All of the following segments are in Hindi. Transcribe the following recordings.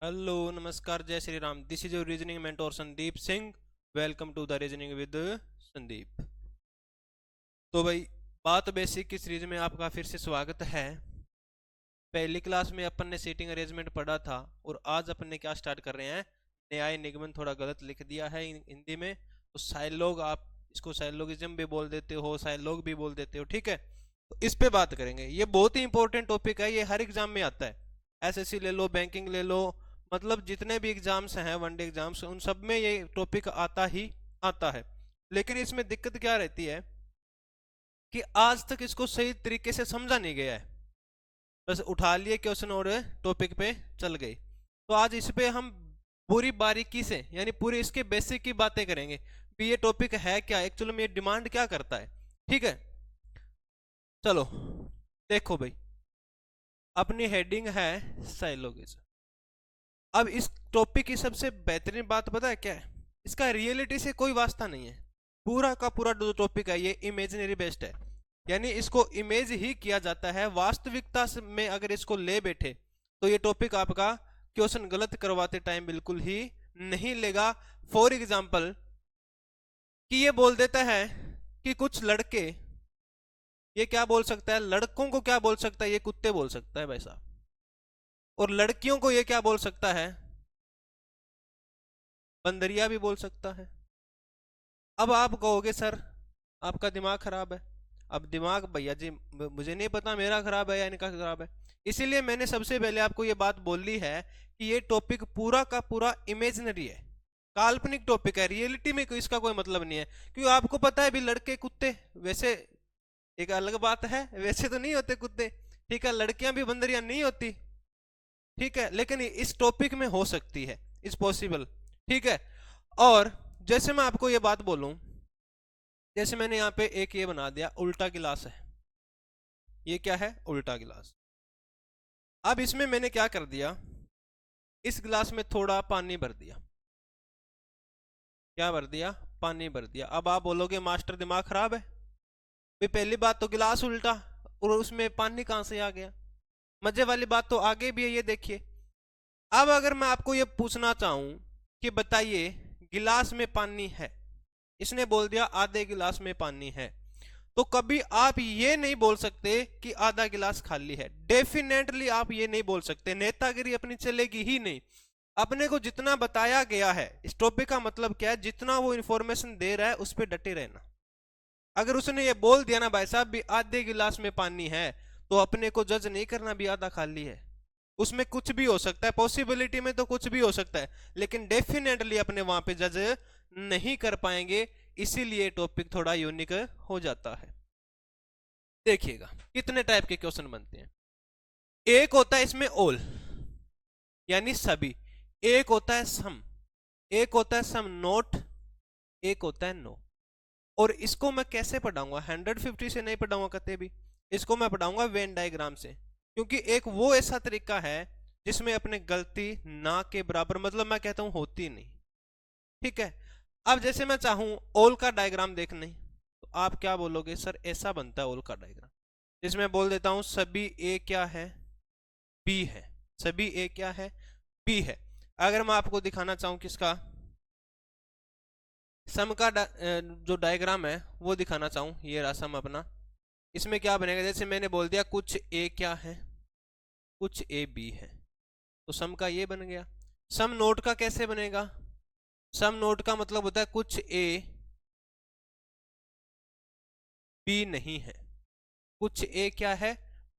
हेलो नमस्कार जय Shri Ram. This is your reasoning mentor Sandeep Singh. Welcome to the reasoning with Sandeep. तो भाई बात बेसिक की सीरीज में आपका फिर से स्वागत है। पहली क्लास में अपन ने सीटिंग अरेंजमेंट पढ़ा था और आज अपन ने क्या स्टार्ट कर रहे हैं, न्याय निगमन। थोड़ा गलत लिख दिया है हिंदी में, तो साइलोग, आप इसको साइलोगिज्म भी बोल देते हो, साइलोग भी बोल देते हो, ठीक है। तो इस पे बात करेंगे। ये बहुत ही इंपॉर्टेंट टॉपिक है, ये हर एग्जाम में आता है। एसएससी ले लो, बैंकिंग ले लो, मतलब जितने भी एग्जाम्स हैं, वनडे एग्जाम्स, उन सब में ये टॉपिक आता ही आता है। लेकिन इसमें दिक्कत क्या रहती है कि आज तक इसको सही तरीके से समझा नहीं गया है। बस उठा लिए क्वेश्चन और टॉपिक पे चल गए। तो आज इस पे हम पूरी बारीकी से, यानी पूरी इसके बेसिक की बातें करेंगे कि ये टॉपिक है क्या, एक्चुअली में ये डिमांड क्या करता है, ठीक है। चलो देखो भाई, अपनी हेडिंग है साइलोगिज्म। अब इस टॉपिक की सबसे बेहतरीन बात पता है क्या है, इसका रियलिटी से कोई वास्ता नहीं है। पूरा का पूरा जो टॉपिक है ये इमेजिनरी बेस्ड है, यानी इसको इमेज ही किया जाता है। वास्तविकता में अगर इसको ले बैठे तो ये टॉपिक आपका क्वेश्चन गलत करवाते टाइम बिल्कुल ही नहीं लेगा। फॉर एग्जाम्पल कि ये बोल देता है कि कुछ लड़के, ये क्या बोल सकता है, लड़कों को क्या बोल सकता है, ये कुत्ते बोल सकता है भाई साहब। और लड़कियों को ये क्या बोल सकता है, बंदरिया भी बोल सकता है। अब आप कहोगे सर आपका दिमाग खराब है। अब दिमाग भैया जी मुझे नहीं पता मेरा खराब है या इनका खराब है। इसीलिए मैंने सबसे पहले आपको ये बात बोली है कि ये टॉपिक पूरा का पूरा इमेजिनरी है, काल्पनिक टॉपिक है। रियलिटी में इसका कोई मतलब नहीं है, क्योंकि आपको पता है भी लड़के कुत्ते वैसे एक अलग बात है, वैसे तो नहीं होते कुत्ते, ठीक है। लड़कियां भी बंदरियां नहीं होती, ठीक है, लेकिन इस टॉपिक में हो सकती है, इस पॉसिबल, ठीक है। और जैसे मैं आपको ये बात बोलूं, जैसे मैंने यहाँ पे एक ये बना दिया, उल्टा गिलास है। ये क्या है, उल्टा गिलास। अब इसमें मैंने क्या कर दिया, इस गिलास में थोड़ा पानी भर दिया। क्या भर दिया, पानी भर दिया। अब आप बोलोगे मास्टर दिमाग खराब है भाई, पहली बात तो गिलास उल्टा और उसमें पानी कहां से आ गया। मजे वाली बात तो आगे भी है, ये देखिए। अब अगर मैं आपको ये पूछना चाहूं कि बताइए गिलास में पानी है, इसने बोल दिया आधे गिलास में पानी है, तो कभी आप ये नहीं बोल सकते कि आधा गिलास खाली है। डेफिनेटली आप ये नहीं बोल सकते, नेतागिरी अपनी चलेगी ही नहीं। अपने को जितना बताया गया है, इस टॉपिक का मतलब क्या है, जितना वो इंफॉर्मेशन दे रहा है उस पर डटे रहना। अगर उसने ये बोल दिया ना भाई साहब भी आधे गिलास में पानी है, तो अपने को जज नहीं करना भी आधा खाली है। उसमें कुछ भी हो सकता है, पॉसिबिलिटी में तो कुछ भी हो सकता है, लेकिन डेफिनेटली अपने वहां पे जज नहीं कर पाएंगे। इसीलिए टॉपिक थोड़ा यूनिक हो जाता है। देखिएगा कितने टाइप के क्वेश्चन बनते हैं। एक होता है इसमें ऑल, यानी सभी। एक होता है सम, एक होता है सम नोट, एक होता है नो। और इसको मैं कैसे पढ़ाऊंगा, 150 से नहीं पढ़ाऊंगा कते भी। इसको मैं पढ़ाऊंगा वेन डायग्राम से, क्योंकि एक वो ऐसा तरीका है जिसमें अपने गलती ना के बराबर, मतलब मैं कहता हूं होती नहीं, ठीक है। अब जैसे मैं चाहूं ओल का डायग्राम देखने, तो आप क्या बोलोगे, सर ऐसा बनता है ओल का डायग्राम, जिसमें बोल देता हूं सभी ए क्या है, बी है। सभी ए क्या है, बी है। अगर मैं आपको दिखाना चाहूं किसका, सम का जो डायग्राम है वो दिखाना चाहूं, ये रहा सम अपना। इसमें क्या बनेगा, जैसे मैंने बोल दिया कुछ ए क्या है, कुछ ए बी है, तो सम का ये बन गया। सम नोट का कैसे बनेगा, सम नोट का मतलब होता है कुछ ए बी नहीं है, कुछ ए क्या है,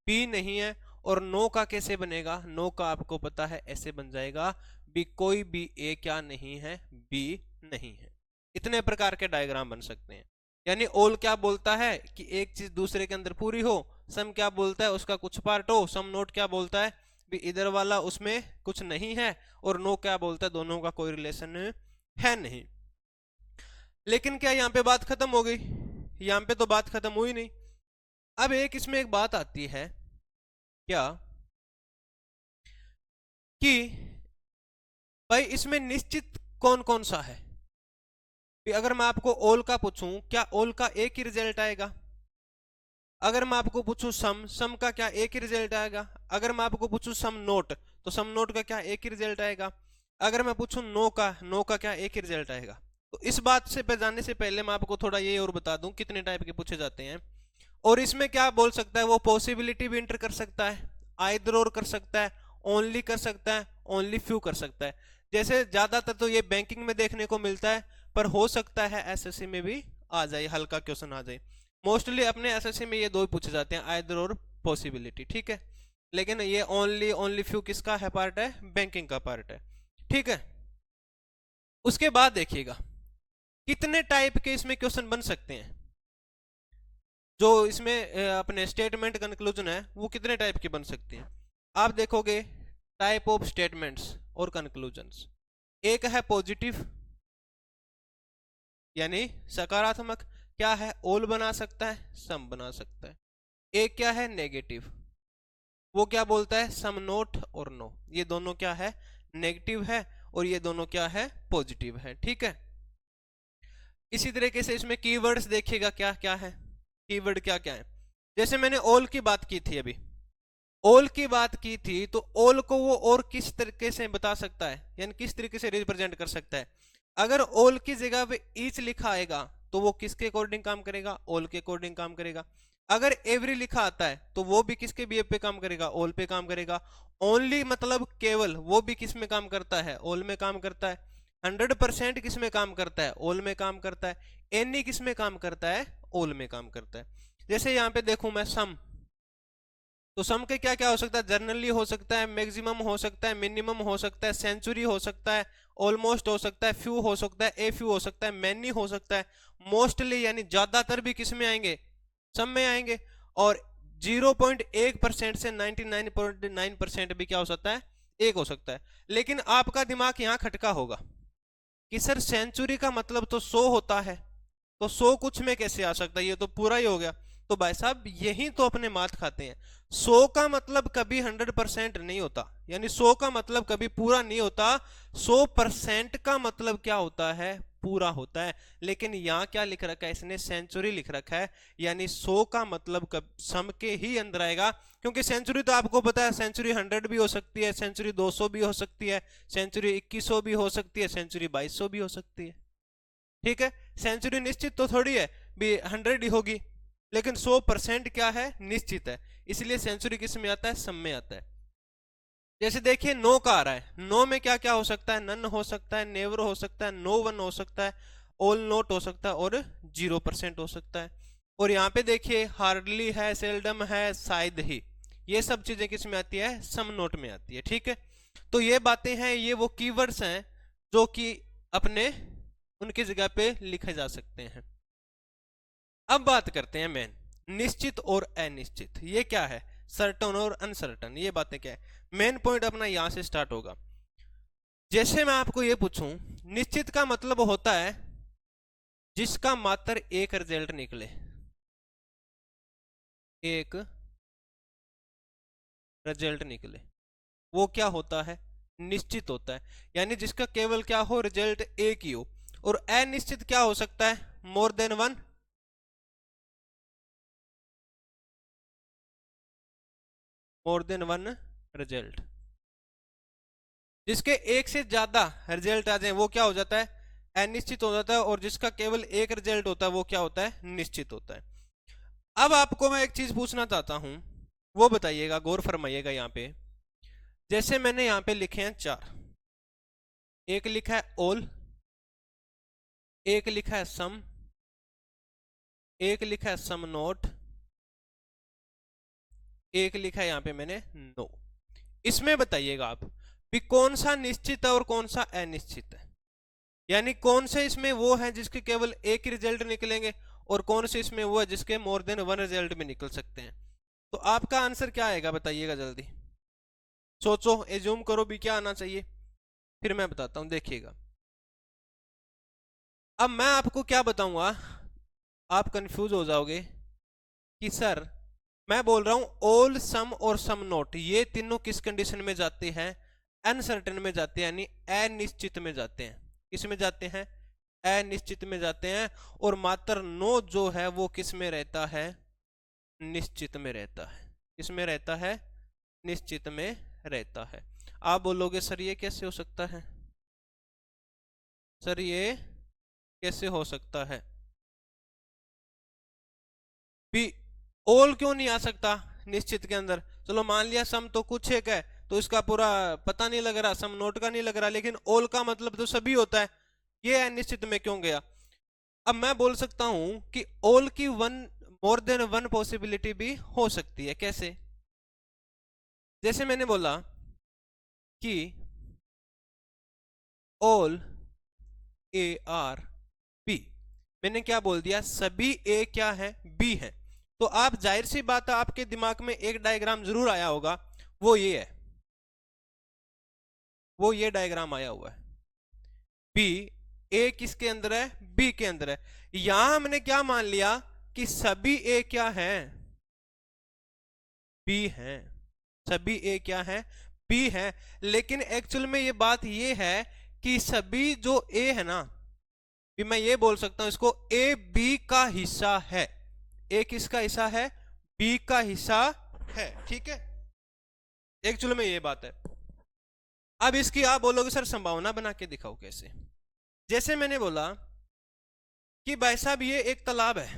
बी नहीं है। और नो का कैसे बनेगा, नो का आपको पता है ऐसे बन जाएगा बी, कोई भी ए क्या नहीं है, बी नहीं है। इतने प्रकार के डायग्राम बन सकते हैं। यानी ऑल क्या बोलता है कि एक चीज दूसरे के अंदर पूरी हो, सम क्या बोलता है उसका कुछ पार्ट हो, सम नोट क्या बोलता है भी इधर वाला उसमें कुछ नहीं है, और नो क्या बोलता है दोनों का कोई रिलेशन है नहीं। लेकिन क्या यहाँ पे बात खत्म हो गई, यहाँ पे तो बात खत्म हुई नहीं। अब एक इसमें एक बात आती है क्या, कि भाई इसमें निश्चित कौन कौन सा है। अगर मैं आपको ऑल का पूछूं, क्या ऑल का एक ही रिजल्ट आएगा। अगर मैं आपको पूछूं सम, सम का क्या एक ही रिजल्ट आएगा। अगर मैं आपको पूछूं सम नोट, तो सम नोट का क्या एक ही रिजल्ट आएगा। अगर मैं पूछूं नो का क्या एक ही रिजल्ट आएगा। तो इस बात से पे जाने से पहले मैं आपको थोड़ा ये और बता दूं कितने टाइप के पूछे जाते हैं। और इसमें क्या बोल सकता है वो पॉसिबिलिटी भी इंटर कर सकता है, आइदर और कर सकता है, ओनली कर सकता है, ओनली फ्यू कर सकता है। जैसे ज्यादातर तो ये बैंकिंग में देखने को मिलता है, पर हो सकता है एसएससी में भी आ जाए, हल्का क्वेश्चन आ जाए। मोस्टली अपने एसएससी में ये दो ही पूछे जाते हैं, आइदर और पॉसिबिलिटी, ठीक है। लेकिन ये ओनली फ्यू किसका है पार्ट है, बैंकिंग का पार्ट है, ठीक है। उसके बाद देखिएगा कितने टाइप के इसमें क्वेश्चन बन सकते हैं। जो इसमें अपने स्टेटमेंट कंक्लूजन है वो कितने टाइप के बन सकते हैं। आप देखोगे टाइप ऑफ स्टेटमेंट्स और कंक्लूजन्स, एक है पॉजिटिव यानी सकारात्मक, क्या है ऑल बना सकता है, सम बना सकता है। एक क्या है नेगेटिव, वो क्या बोलता है सम नोट और नो, ये दोनों क्या है नेगेटिव है, और ये दोनों क्या है पॉजिटिव है, ठीक है। इसी तरीके से इसमें कीवर्ड्स देखिएगा क्या क्या है, कीवर्ड क्या क्या है। जैसे मैंने ऑल की बात की थी अभी, ऑल की बात की थी, तो ऑल को वो और किस तरीके से बता सकता है, यानी किस तरीके से रिप्रेजेंट कर सकता है। अगर ऑल की जगह पे ईच लिखा आएगा तो वो किसके अकॉर्डिंग काम करेगा, ऑल के अकॉर्डिंग काम करेगा। अगर एवरी लिखा आता है तो वो भी किसके बीएफ पे काम करेगा, ऑल पे काम करेगा। ओनली मतलब केवल, वो भी किस में काम करता है, ऑल में काम करता है। 100% किस में काम करता है, ऑल में काम करता है। एनी किस में काम करता है, ऑल में काम करता है। जैसे यहाँ पे देखूं मैं सम, तो सम के क्या क्या हो सकता है, जनरली हो सकता है, मैक्सिमम हो सकता है, मिनिमम हो सकता है, सेंचुरी हो सकता है, ऑलमोस्ट हो सकता है, फ्यू हो सकता है, ए फ्यू हो सकता है, मैनी हो सकता है, मोस्टली यानी ज्यादातर भी किस में आएंगे, सम में आएंगे। और 0.1% से 99.9% भी क्या हो सकता है, एक हो सकता है। लेकिन आपका दिमाग यहाँ खटका होगा कि सर सेंचुरी का मतलब तो 100 होता है, तो 100 कुछ में कैसे आ सकता है, ये तो पूरा ही हो गया। तो भाई साहब यही तो अपने मात खाते हैं। 100 का मतलब कभी 100% नहीं होता, यानी 100 का मतलब कभी पूरा नहीं होता। 100% का मतलब क्या होता है, पूरा होता है। लेकिन यहाँ क्या लिख रखा है इसने, सेंचुरी लिख रखा है, यानी 100 का मतलब सम के ही अंदर आएगा। क्योंकि सेंचुरी तो आपको पता है, सेंचुरी 100 भी हो सकती है, सेंचुरी 200 भी हो सकती है, सेंचुरी 2100 भी हो सकती है, सेंचुरी 2200 भी हो सकती है, ठीक है। सेंचुरी निश्चित तो थोड़ी है भी 100 ही होगी, लेकिन 100% क्या है, निश्चित है। इसलिए सेंचुरी किस में आता है, सम में आता है। जैसे देखिए नो का आ रहा है, नो में क्या क्या हो सकता है, नन हो सकता है, नेवर हो सकता है, नो वन हो सकता है, ऑल नोट हो सकता है, और 0% हो सकता है। और यहाँ पे देखिए हार्डली है, सेल्डम है, शायद ही, ये सब चीजें किस में आती है, सम नोट में आती है, ठीक है। तो ये बातें हैं, ये वो कीवर्ड्स हैं जो कि अपने उनकी जगह पे लिखे जा सकते हैं। अब बात करते हैं मेन, निश्चित और अनिश्चित, ये क्या है, सर्टन और अनसर्टन, ये बातें क्या है। मेन पॉइंट अपना यहां से स्टार्ट होगा। जैसे मैं आपको ये पूछूं, निश्चित का मतलब होता है जिसका मात्र एक रिजल्ट निकले, एक रिजल्ट निकले, वो क्या होता है, निश्चित होता है। यानी जिसका केवल क्या हो, रिजल्ट एक ही हो। और अनिश्चित क्या हो सकता है, more than one, more than one result. जिसके एक से ज्यादा रिजल्ट आ जाए वो क्या हो जाता है, अनिश्चित हो जाता है। और जिसका केवल एक रिजल्ट होता है वो क्या होता है, निश्चित होता है। अब आपको मैं एक चीज पूछना चाहता हूं, वो बताइएगा, गौर फरमाइएगा यहाँ पे। जैसे मैंने यहाँ पे लिखे हैं 4, एक लिखा है ऑल, एक लिखा है सम, एक लिखा है सम नोट, एक लिखा है यहाँ पे मैंने नो। इसमें बताइएगा आप भी कौन सा निश्चित है और कौन सा अनिश्चित है, यानी कौन से इसमें वो है जिसके केवल एक ही रिजल्ट निकलेंगे, और कौन से इसमें वो है जिसके मोर देन वन रिजल्ट भी निकल सकते हैं। तो आपका आंसर क्या आएगा, बताइएगा जल्दी, सोचो, एज्यूम करो भी क्या आना चाहिए, फिर मैं बताता हूं, देखिएगा। अब मैं आपको क्या बताऊंगा, आप कंफ्यूज हो जाओगे कि सर मैं बोल रहा हूं ऑल सम और सम नोट, ये तीनों किस कंडीशन में जाते हैं, अनसर्टेन में जाते हैं, यानी अनिश्चित में जाते हैं। किस में जाते हैं, अनिश्चित में जाते हैं। और मात्र नो जो है वो किस में रहता है, निश्चित में रहता है। किस में रहता है, निश्चित में रहता है। आप बोलोगे सर ये कैसे हो सकता है, सर ये कैसे हो सकता है, भी ऑल क्यों नहीं आ सकता निश्चित के अंदर। चलो मान लिया सम तो कुछ एक है तो इसका पूरा पता नहीं लग रहा, सम नोट का नहीं लग रहा, लेकिन ऑल का मतलब तो सभी होता है, ये निश्चित में क्यों गया। अब मैं बोल सकता हूं कि ऑल की one more than one possibility भी हो सकती है। कैसे, जैसे मैंने बोला कि ऑल ए आर बी, मैंने क्या बोल दिया, सभी ए क्या है, बी है। तो आप जाहिर सी बात है आपके दिमाग में एक डायग्राम जरूर आया होगा, वो ये है, वो ये डायग्राम आया हुआ है, बी ए किसके अंदर है, बी के अंदर है। यहां हमने क्या मान लिया कि सभी ए क्या है, बी है, सभी ए क्या है, बी है। लेकिन एक्चुअल में ये बात ये है कि सभी जो ए है ना, भी मैं ये बोल सकता हूं इसको ए बी का हिस्सा है, ए किसका हिस्सा है, बी का हिस्सा है, ठीक है, एक्चुअल में ये बात है। अब इसकी आप बोलोगे सर संभावना बना के दिखाओ कैसे। जैसे मैंने बोला कि भाई साहब ये एक तालाब है,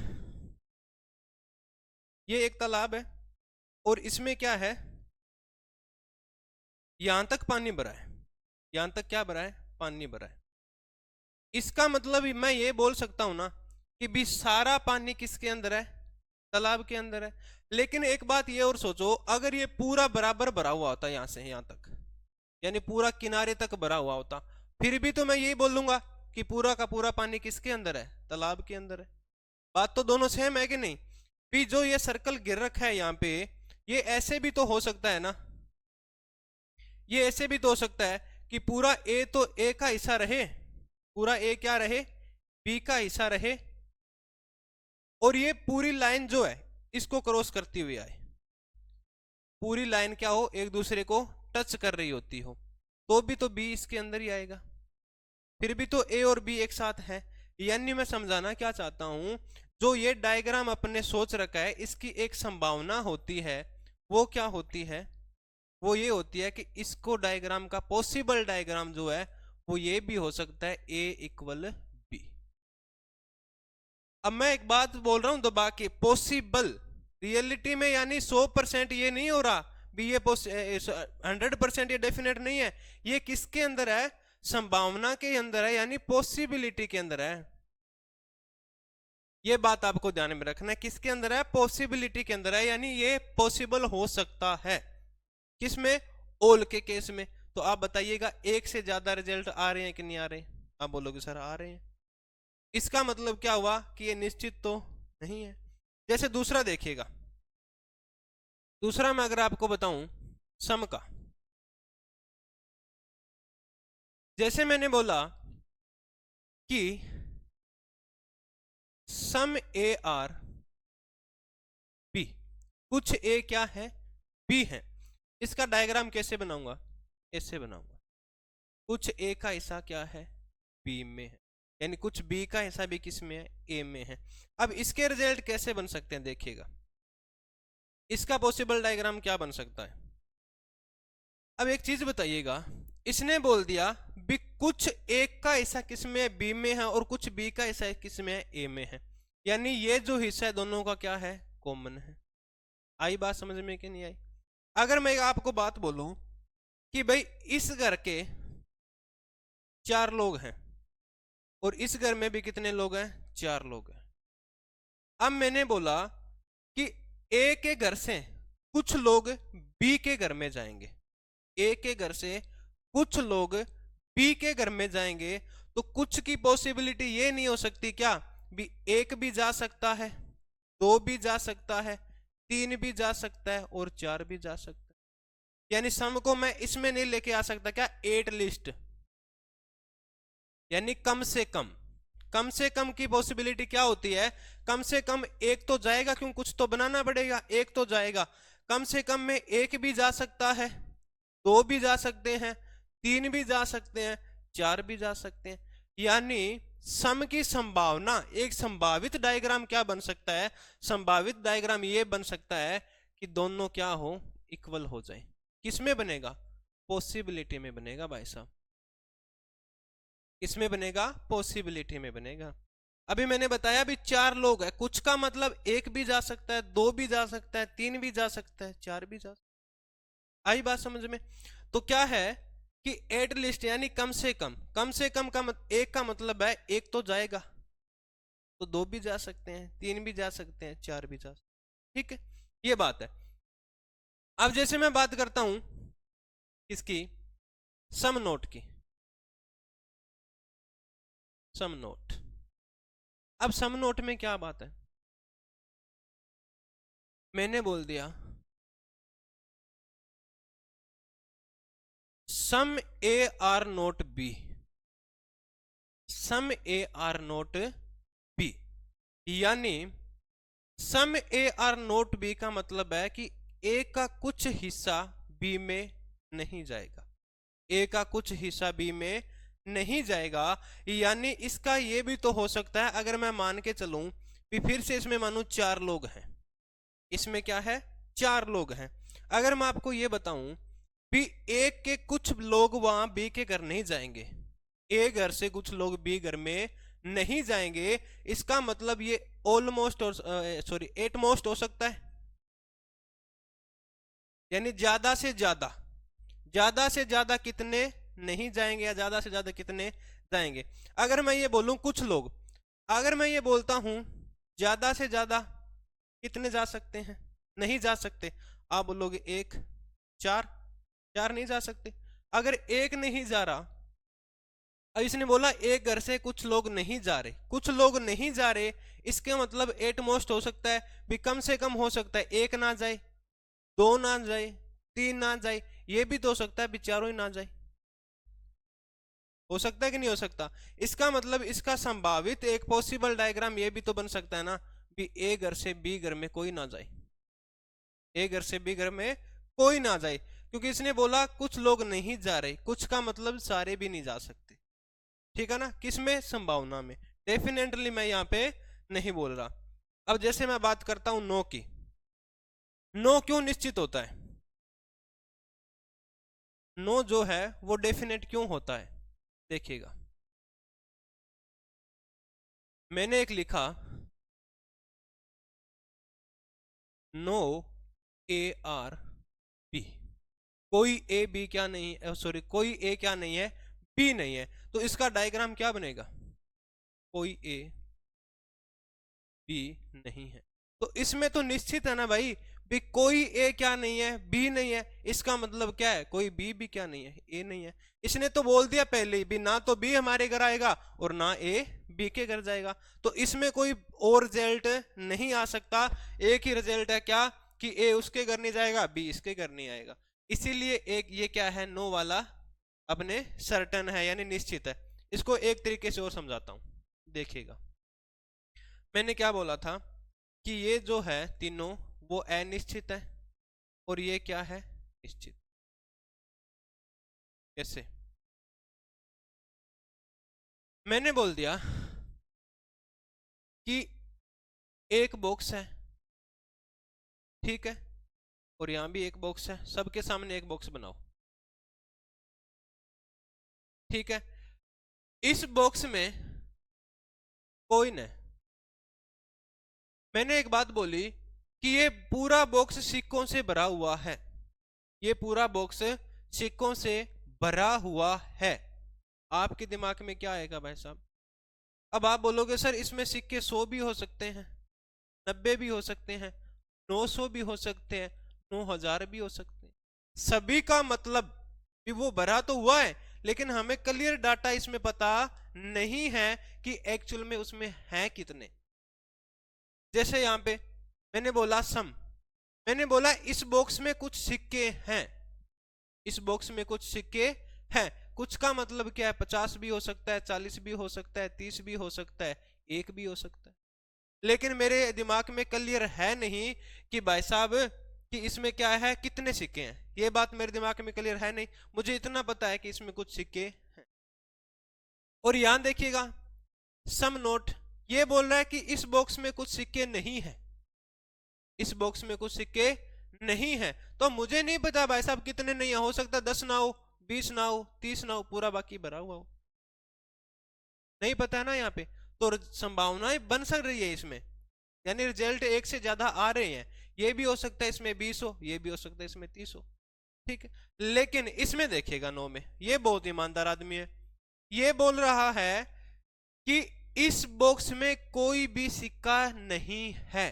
ये एक तालाब है और इसमें क्या है, यहां तक पानी भरा है, यहां तक क्या भरा है, पानी भरा है। इसका मतलब मैं ये बोल सकता हूं ना कि भी सारा पानी किसके अंदर है, तालाब के अंदर है। लेकिन एक बात ये और सोचो, अगर ये पूरा बराबर भरा हुआ होता यहां से यहां तक, यानी पूरा किनारे तक भरा हुआ होता, फिर भी तो मैं यही बोलूंगा कि पूरा का पूरा पानी किसके अंदर है, तालाब के अंदर है। बात तो दोनों सेम है कि नहीं। भी जो ये सर्कल गिर रखा है यहाँ पे, ये ऐसे भी तो हो सकता है ना, ये ऐसे भी तो हो सकता है कि पूरा ए तो ए का हिस्सा रहे, पूरा ए क्या रहे, बी का हिस्सा रहे, और ये पूरी लाइन जो है इसको क्रॉस करती हुई आए, पूरी लाइन क्या हो, एक दूसरे को टच कर रही होती हो, तो भी तो बी इसके अंदर ही आएगा, फिर भी तो ए और बी एक साथ है। यानी मैं समझाना क्या चाहता हूं, जो ये डायग्राम अपने सोच रखा है इसकी एक संभावना होती है, वो क्या होती है, वो ये होती है कि इसको डायग्राम का पॉसिबल डायग्राम जो है वो ये भी हो सकता है ए इक्वल बी। अब मैं एक बात बोल रहा हूं दबा के, पॉसिबल, रियलिटी में यानी 100% ये नहीं हो रहा भी, ये 100% ये डेफिनेट नहीं है, ये किसके अंदर है, संभावना के अंदर है, यानी पॉसिबिलिटी के अंदर है। ये बात आपको ध्यान में रखना है, किसके अंदर है, पॉसिबिलिटी के अंदर है, यानी ये पॉसिबल हो सकता है, किसमें, ऑल के केस में। तो आप बताइएगा एक से ज्यादा रिजल्ट आ रहे हैं कि नहीं आ रहे, आप बोलोगे सर आ रहे हैं, इसका मतलब क्या हुआ कि ये निश्चित तो नहीं है। जैसे दूसरा देखिएगा, दूसरा मैं अगर आपको बताऊं सम का, जैसे मैंने बोला कि सम ए आर बी, कुछ ए क्या है, बी है। इसका डायग्राम कैसे बनाऊंगा, ऐसे बनाऊंगा, कुछ ए का हिस्सा क्या है, बी में है, यानी कुछ बी का हिस्सा भी किस में है, ए में है। अब इसके रिजल्ट कैसे बन सकते हैं देखिएगा, इसका पॉसिबल डायग्राम क्या बन सकता है। अब एक चीज बताइएगा, इसने बोल दिया भी कुछ एक का हिस्सा किस में है, बी में है, और कुछ बी का हिस्सा किस में है, ए में है, यानी ये जो हिस्सा है दोनों का क्या है, कॉमन है। आई बात समझ में कि नहीं आई। अगर मैं आपको बात बोलूं कि भाई इस घर के 4 लोग हैं और इस घर में भी कितने लोग हैं, 4 लोग हैं। अब मैंने बोला कि ए के घर से कुछ लोग बी के घर में जाएंगे, ए के घर से कुछ लोग बी के घर में जाएंगे, तो कुछ की पॉसिबिलिटी ये नहीं हो सकती क्या, भी एक भी जा सकता है, 2 भी जा सकता है, 3 भी जा सकता है और 4 भी जा सकता है। यानी सम को मैं इसमें नहीं लेके आ सकता क्या, 8 लिस्ट, यानी कम से कम की पॉसिबिलिटी क्या होती है, कम से कम एक तो जाएगा, क्यों कुछ तो बनाना पड़ेगा, एक तो जाएगा, कम से कम में एक भी जा सकता है, 2 भी जा सकते हैं, 3 भी जा सकते हैं, 4 भी जा सकते हैं। यानी सम की संभावना, एक संभावित डायग्राम क्या बन सकता है, संभावित डायग्राम ये बन सकता है कि दोनों क्या हो, इक्वल हो जाए। किसमें बनेगा, पॉसिबिलिटी में बनेगा भाई साहब, किसमें बनेगा? पॉसिबिलिटी में बनेगा। अभी मैंने बताया अभी 4 लोग है, कुछ का मतलब 1 भी जा सकता है, 2 भी जा सकता है, 3 भी जा सकता है, 4 भी जा सकता है। आई बात समझ में? तो क्या है कि एट लिस्ट यानी कम से कम का एक का मतलब है 1 तो जाएगा, तो 2 भी जा सकते हैं, 3 भी जा सकते हैं, 4 भी जा सकते हैं। ठीक है, ये बात है। अब जैसे मैं बात करता हूं किसकी? सम नोट की। सम नोट, अब सम नोट में क्या बात है? मैंने बोल दिया some A are not B, some A are not B, यानी some A are not B का मतलब है कि ए का कुछ हिस्सा बी में नहीं जाएगा, ए का कुछ हिस्सा बी में नहीं जाएगा। यानी इसका ये भी तो हो सकता है, अगर मैं मान के चलूं कि फिर से इसमें मानू 4 लोग हैं, इसमें क्या है? 4 लोग हैं। अगर मैं आपको ये बताऊं भी ए के कुछ लोग वहां बी के घर नहीं जाएंगे, ए घर से कुछ लोग बी घर में नहीं जाएंगे, इसका मतलब ये ऑलमोस्ट और सॉरी एटमोस्ट हो सकता है, यानी ज्यादा से ज्यादा कितने नहीं जाएंगे या ज्यादा से ज्यादा कितने जाएंगे। अगर मैं ये बोलूं कुछ लोग, अगर मैं ये बोलता हूं ज्यादा से ज्यादा कितने जा सकते हैं? नहीं जा सकते। आप बोलोगे 1, 4 नहीं जा सकते। अगर 1 नहीं जा रहा, अब इसने बोला एक घर से कुछ लोग नहीं जा रहे, कुछ लोग नहीं जा रहे, इसके मतलब एट मोस्ट हो सकता है भी कम से कम हो सकता है 1 ना जाए, 2 ना जाए, 3 ना जाए, ये भी तो हो सकता है भी चारों ही ना जाए। हो सकता है कि नहीं हो सकता? इसका मतलब इसका संभावित एक पॉसिबल डायग्राम ये भी तो बन सकता है ना भी ए घर से बी घर में कोई ना जाए, ए घर से बी घर में कोई ना जाए, क्योंकि इसने बोला कुछ लोग नहीं जा रहे, कुछ का मतलब सारे भी नहीं जा सकते। ठीक है ना, किसमें? संभावना में। डेफिनेटली मैं यहां पे नहीं बोल रहा। अब जैसे मैं बात करता हूं नो की, नो क्यों निश्चित होता है? नो जो है वो डेफिनेट क्यों होता है? देखिएगा, मैंने एक लिखा नो ए आर बी, कोई ए बी क्या नहीं है, सॉरी कोई ए क्या नहीं है? बी नहीं है। तो इसका डायग्राम क्या बनेगा? कोई ए बी नहीं है। तो इसमें तो निश्चित है ना भाई भी कोई ए क्या नहीं है? बी नहीं है। इसका मतलब क्या है? कोई बी भी क्या नहीं है? ए नहीं है। इसने तो बोल दिया पहले ही भी ना तो बी हमारे घर आएगा और ना ए बी के घर जाएगा, तो इसमें कोई और रिजल्ट नहीं आ सकता। एक ही रिजल्ट है क्या कि ए उसके घर नहीं जाएगा, बी इसके घर नहीं आएगा। इसीलिए एक ये क्या है? नो वाला अपने सर्टन है यानी निश्चित है। इसको एक तरीके से और समझाता हूं, देखिएगा। मैंने क्या बोला था कि ये जो है तीनों वो अनिश्चित है और ये क्या है? निश्चित। कैसे? मैंने बोल दिया कि एक बॉक्स है, ठीक है, और यहां भी एक बॉक्स है, सबके सामने एक बॉक्स बनाओ, ठीक है। इस बॉक्स में कॉइन है। मैंने एक बात बोली कि ये पूरा बॉक्स सिक्कों से भरा हुआ है, ये पूरा बॉक्स सिक्कों से भरा हुआ है। आपके दिमाग में क्या आएगा भाई साहब? अब आप बोलोगे सर इसमें सिक्के 100 भी हो सकते हैं, 90 भी हो सकते हैं, 900 भी हो सकते हैं, 9000 भी हो सकते हैं। सभी का मतलब भी वो भरा तो हुआ है, लेकिन हमें क्लियर डाटा इसमें पता नहीं है कि एक्चुअल में उसमें है कितने। जैसे यहां पे मैंने बोला सम, मैंने बोला इस बॉक्स में कुछ सिक्के हैं, इस बॉक्स में कुछ सिक्के हैं। कुछ का मतलब क्या है? 50 भी हो सकता है, 40 भी हो सकता है, 30 भी हो सकता है, 1 भी हो सकता है। लेकिन मेरे दिमाग में क्लियर है नहीं कि भाई साहब कि इसमें क्या है, कितने सिक्के हैं। ये बात मेरे दिमाग में क्लियर है नहीं। मुझे इतना पता है कि इसमें कुछ सिक्के हैं। और यहां देखिएगा सम नोट ये बोल रहा है कि इस बॉक्स में कुछ सिक्के नहीं है, इस बॉक्स में कुछ सिक्के नहीं है। तो मुझे नहीं पता भाई साहब कितने नहीं है, हो सकता 10 ना हो, 20 ना हो, 30 ना हो, पूरा बाकी भरा हुआ हो, नहीं पता है ना यहाँ पे। तो संभावनाएं बन सक रही है इसमें, यानी रिजल्ट एक से ज्यादा आ रहे हैं। ये भी हो सकता है इसमें 20 हो, ये भी हो सकता है इसमें 30 हो, ठीक है। लेकिन इसमें देखिएगा 9 में, ये बहुत ईमानदार आदमी है, ये बोल रहा है कि इस बॉक्स में कोई भी सिक्का नहीं है,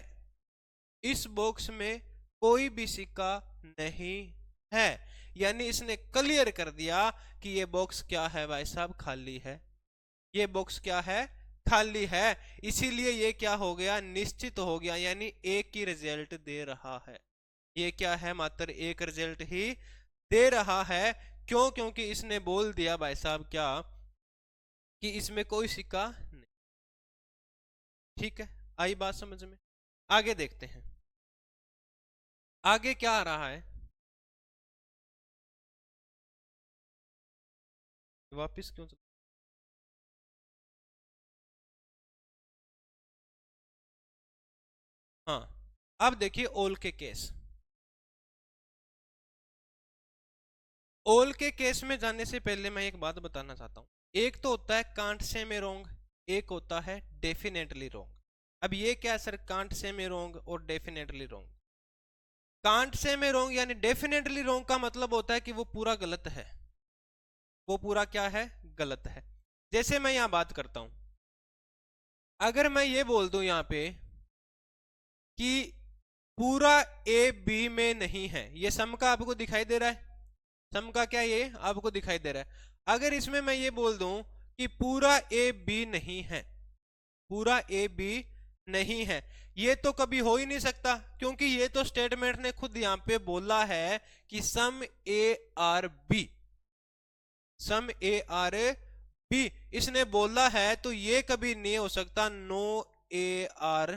इस बॉक्स में कोई भी सिक्का नहीं है। यानी इसने क्लियर कर दिया कि ये बॉक्स क्या है भाई साहब, खाली है। ये बॉक्स क्या है, खाली है। इसीलिए ये क्या हो गया, निश्चित हो गया, यानी एक ही रिजल्ट दे रहा है। ये क्या है, मात्र एक रिजल्ट ही दे रहा है। क्यों? क्योंकि इसने बोल दिया भाई साहब क्या, कि इसमें कोई सिक्का नहीं। ठीक है, आई बात समझ में? आगे देखते हैं, आगे क्या आ रहा है। वापिस क्यों हाँ, अब देखिए ओल के केस। ओल के केस में जाने से पहले मैं एक बात बताना चाहता हूं। एक तो होता है कांट से में रोंग, एक होता है डेफिनेटली रोंग। अब ये क्या है सर, कांट से में रोंग और डेफिनेटली रोंग। कांट से में रोंग यानी डेफिनेटली रोंग का मतलब होता है कि वो पूरा गलत है, वो पूरा क्या है, गलत है। जैसे मैं यहां बात करता हूं, अगर मैं ये बोल दूं यहां पे कि पूरा ए बी में नहीं है, ये सम का आपको दिखाई दे रहा है, सम का क्या ये आपको दिखाई दे रहा है। अगर इसमें मैं ये बोल दूं कि पूरा ए बी नहीं है, पूरा ए बी नहीं है, ये तो कभी हो ही नहीं सकता, क्योंकि ये तो स्टेटमेंट ने खुद यहां पे बोला है कि some A are B, some A are B इसने बोला है, तो ये कभी नहीं हो सकता नो ए आर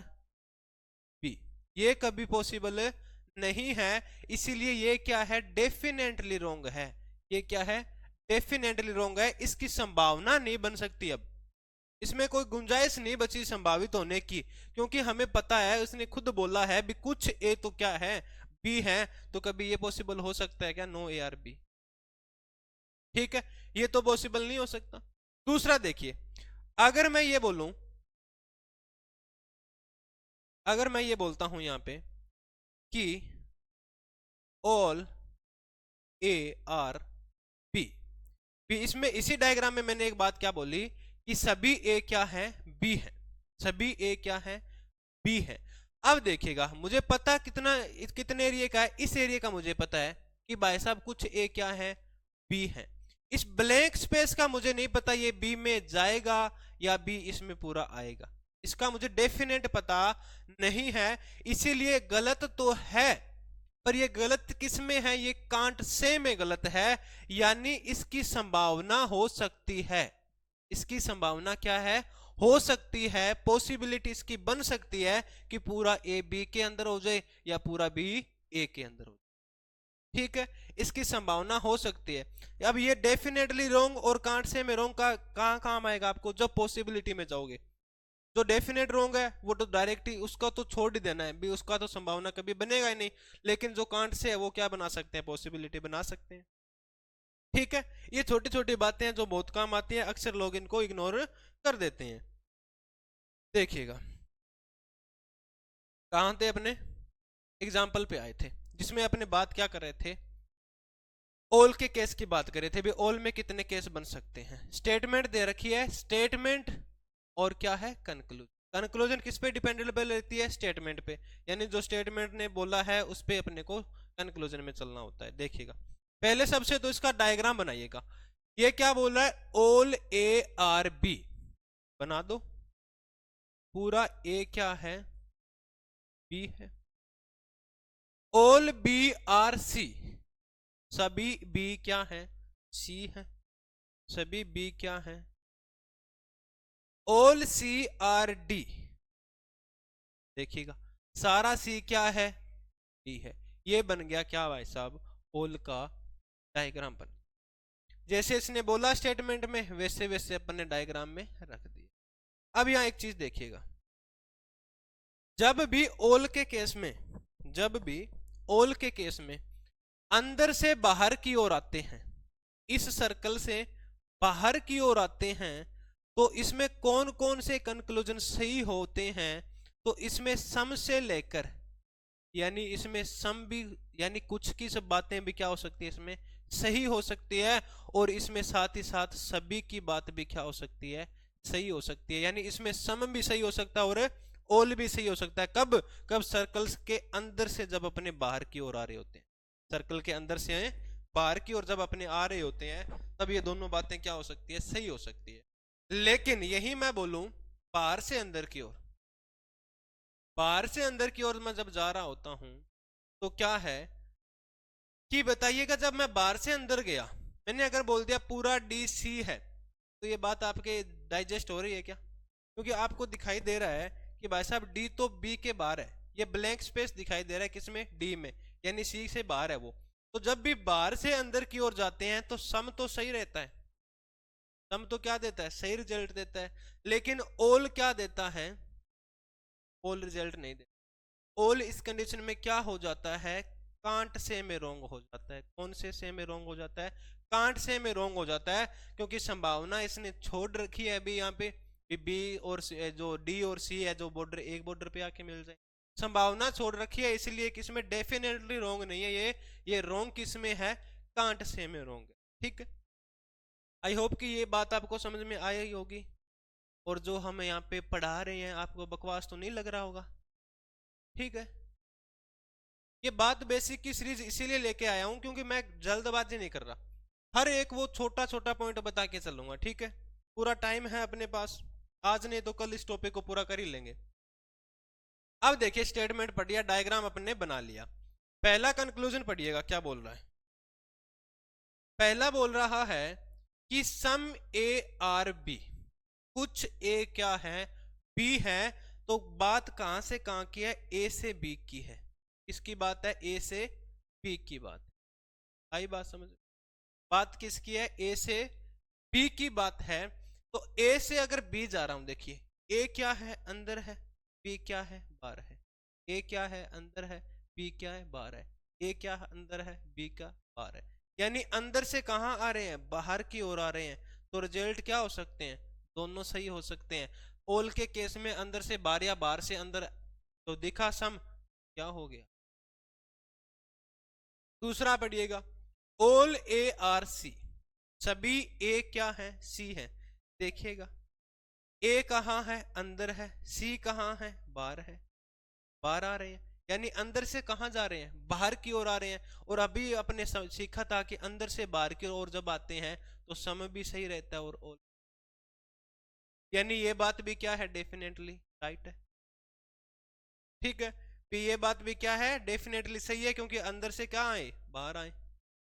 बी, ये कभी पॉसिबल नहीं है। इसीलिए ये क्या है, डेफिनेटली रोंग है। ये क्या है, डेफिनेटली रोंग है, इसकी संभावना नहीं बन सकती। अब इसमें कोई गुंजाइश नहीं बची संभावित होने की, क्योंकि हमें पता है, उसने खुद बोला है भी कुछ ए तो क्या है, बी है, तो कभी ये पॉसिबल हो सकता है क्या, नो ए आर बी। ठीक है, ये तो पॉसिबल नहीं हो सकता। दूसरा देखिए, अगर मैं ये बोलूं, अगर मैं ये बोलता हूं यहां पे कि all A are B, B, इसमें इसी डायग्राम में मैंने एक बात क्या बोली कि सभी ए क्या है, बी है, सभी ए क्या है, बी है। अब देखिएगा, मुझे पता कितना, कितने एरिया का है, इस एरिया का मुझे पता है कि भाई साहब कुछ ए क्या है, बी है। इस ब्लैंक स्पेस का मुझे नहीं पता ये बी में जाएगा या बी इसमें पूरा आएगा, इसका मुझे डेफिनेट पता नहीं है। इसीलिए गलत तो है, पर ये गलत किस में है, ये कांट से में गलत है, यानी इसकी संभावना हो सकती है, इसकी संभावना क्या है, हो सकती है, पॉसिबिलिटी इसकी बन सकती है कि पूरा ए बी के अंदर हो जाए या पूरा बी ए के अंदर हो जाए। ठीक है, इसकी संभावना हो सकती है। अब ये डेफिनेटली रोंग और कांट से में रोंग का कहां काम आएगा आपको, जब पॉसिबिलिटी में जाओगे। जो डेफिनेट रोंग है वो तो डायरेक्ट ही उसका तो छोड़ ही देना है भी, उसका तो संभावना कभी बनेगा ही नहीं। लेकिन जो कांट से है वो क्या बना सकते हैं, पॉसिबिलिटी बना सकते हैं। ठीक है, ये छोटी छोटी बातें हैं जो बहुत काम आती हैं, अक्सर लोग इनको इग्नोर कर देते हैं। देखिएगा, कहां थे अपने, एग्जाम्पल पे आए थे, जिसमें अपने बात क्या कर रहे थे, ऑल के केस की बात कर रहे थे भी, ऑल में कितने केस बन सकते हैं। स्टेटमेंट दे रखी है, स्टेटमेंट और क्या है, कंक्लूजन। कंक्लूजन किस पे डिपेंडेबल रहती है, स्टेटमेंट पे, यानी जो स्टेटमेंट ने बोला है उस पे अपने को कंक्लूजन में चलना होता है। देखिएगा, पहले सबसे तो इसका डायग्राम बनाइएगा। ये क्या बोल रहा है, ऑल ए आर बी, बना दो, पूरा ए क्या है, बी है। ऑल बी आर सी, सभी बी क्या है, सी है, सभी बी क्या है, ऑल सी आर डी। देखिएगा, सारा सी क्या है, डी है। ये बन गया क्या भाई साहब, ऑल का डायग्राम बन। जैसे इसने बोला स्टेटमेंट में, वैसे वैसे अपन ने डायग्राम में रख दिया। अब यहां एक चीज देखिएगा, जब भी ऑल के केस में, जब भी ऑल के केस में अंदर से बाहर की ओर आते हैं, इस सर्कल से बाहर की ओर आते हैं तो इसमें कौन कौन से कंक्लूजन सही होते हैं, तो इसमें सम से लेकर, यानी इसमें सम भी, यानी कुछ की सब बातें भी क्या हो सकती है इसमें सही हो सकती है, और इसमें साथ ही साथ सभी की बात भी क्या हो सकती है सही हो सकती है। यानी इसमें सम भी सही हो सकता है और ऑल भी सही हो सकता है। कब कब सर्कल्स के अंदर से जब अपने बाहर की ओर आ रहे होते हैं, सर्कल के अंदर से बाहर की ओर जब अपने आ रहे होते हैं, तब ये दोनों बातें क्या हो सकती है सही हो सकती है। लेकिन यही मैं बोलूं बाहर से अंदर की ओर, बाहर से अंदर की ओर मैं जब जा रहा होता हूं तो क्या है कि बताइएगा, जब मैं बाहर से अंदर गया, मैंने अगर बोल दिया पूरा डी सी है, तो ये बात आपके डाइजेस्ट हो रही है क्या? क्योंकि आपको दिखाई दे रहा है कि भाई साहब डी तो बी के बाहर है, ये ब्लैंक स्पेस दिखाई दे रहा है किसमें, डी में, यानी सी से बाहर है वो। तो जब भी बाहर से अंदर की ओर जाते हैं तो सम तो सही रहता है, सम तो क्या देता है सही रिजल्ट देता है। लेकिन ऑल क्या देता है, ऑल रिजल्ट नहीं देता। ऑल इस कंडीशन में क्या हो जाता है, कांट से में रोंग हो जाता है। कौन से में रोंग हो जाता है, कांट से में रोंग हो जाता है, क्योंकि संभावना इसने छोड़ रखी है अभी यहाँ पे बी और जो डी और सी है जो बॉर्डर एक बॉर्डर पे आके मिल जाए, संभावना छोड़ रखी है, इसलिए किसमें डेफिनेटली रोंग नहीं है ये रोंग किसमें है, कांट से में रोंग है। ठीक है, आई होप कि ये बात आपको समझ में आई होगी, और जो हम यहाँ पे पढ़ा रहे हैं आपको बकवास तो नहीं लग रहा होगा। ठीक है, ये बात बेसिक की सीरीज इसीलिए लेके आया हूं क्योंकि मैं जल्दबाजी नहीं कर रहा, हर एक वो छोटा छोटा पॉइंट बता के चलूंगा। ठीक है, पूरा टाइम है अपने पास, आज नहीं तो कल इस टॉपिक को पूरा कर ही लेंगे। अब देखिए स्टेटमेंट पढ़िए, डायग्राम अपने बना लिया, पहला कंक्लूजन पढ़िएगा क्या बोल रहा है। पहला बोल रहा है कि सम ए आर बी, कुछ ए क्या है बी है, तो बात कहां से कहां की है, ए से बी की है। किसकी बात है, ए से बी की बात। आई बात समझ, बात किसकी है, ए से बी की बात है। तो ए से अगर बी जा रहा हूं, देखिए ए क्या है अंदर है, बी क्या है बाहर है, ए क्या है अंदर है, बी क्या है बाहर है, ए क्या है अंदर है, बी का बाहर है, यानी अंदर से कहां आ रहे हैं, बाहर की ओर आ रहे हैं। तो रिजल्ट क्या हो सकते हैं, दोनों सही हो सकते हैं। ओल के केस में अंदर से बाहर या बाहर से अंदर, तो दिखा सम क्या हो गया। दूसरा पढ़िएगा, ऑल ए आर सी, सभी ए क्या है सी है। देखिएगा ए कहां है अंदर है, सी कहां है बाहर है, बाहर आ रहे हैं, यानी अंदर से कहां जा रहे हैं, बाहर की ओर आ रहे हैं। और अभी अपने सीखा था कि अंदर से बाहर की ओर जब आते हैं तो सम भी सही रहता है और ऑल, यानी ये बात भी क्या है डेफिनेटली राइट है। ठीक है, तो ये बात भी क्या है डेफिनेटली सही है, क्योंकि अंदर से क्या आए बाहर आए।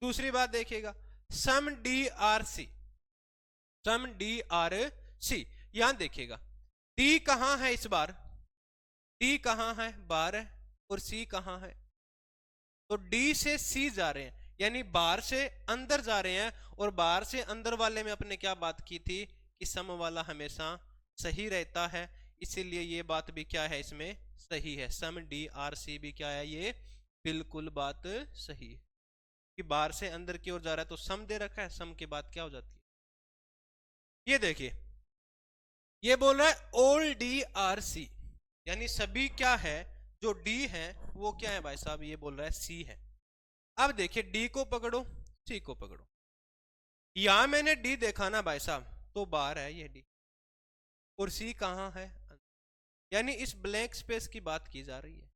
दूसरी बात देखिएगा, सम D are C, some D are C, यहां देखिएगा डी कहां है इस बार, डी कहां है बाहर है, और सी कहां है, तो डी से सी जा रहे हैं, यानी बाहर से अंदर जा रहे हैं। और बाहर से अंदर वाले में अपने क्या बात की थी कि सम वाला हमेशा सही रहता है, इसीलिए ये बात भी क्या है इसमें सही है। सम डी आर सी भी क्या है, ये बिल्कुल बात सही है कि बाहर से अंदर की ओर जा रहा है, तो सम दे रखा है, सम के बाद क्या हो जाती है, ये देखिए ये बोल रहा है ऑल डी आर सी, यानी सभी क्या है जो डी है वो क्या है भाई साहब, ये बोल रहा है सी है। अब देखिए डी को पकड़ो, सी को पकड़ो, यहां मैंने डी देखा ना भाई साहब, तो बाहर है ये डी, और सी कहां है, यानी इस ब्लैंक स्पेस की बात की जा रही है,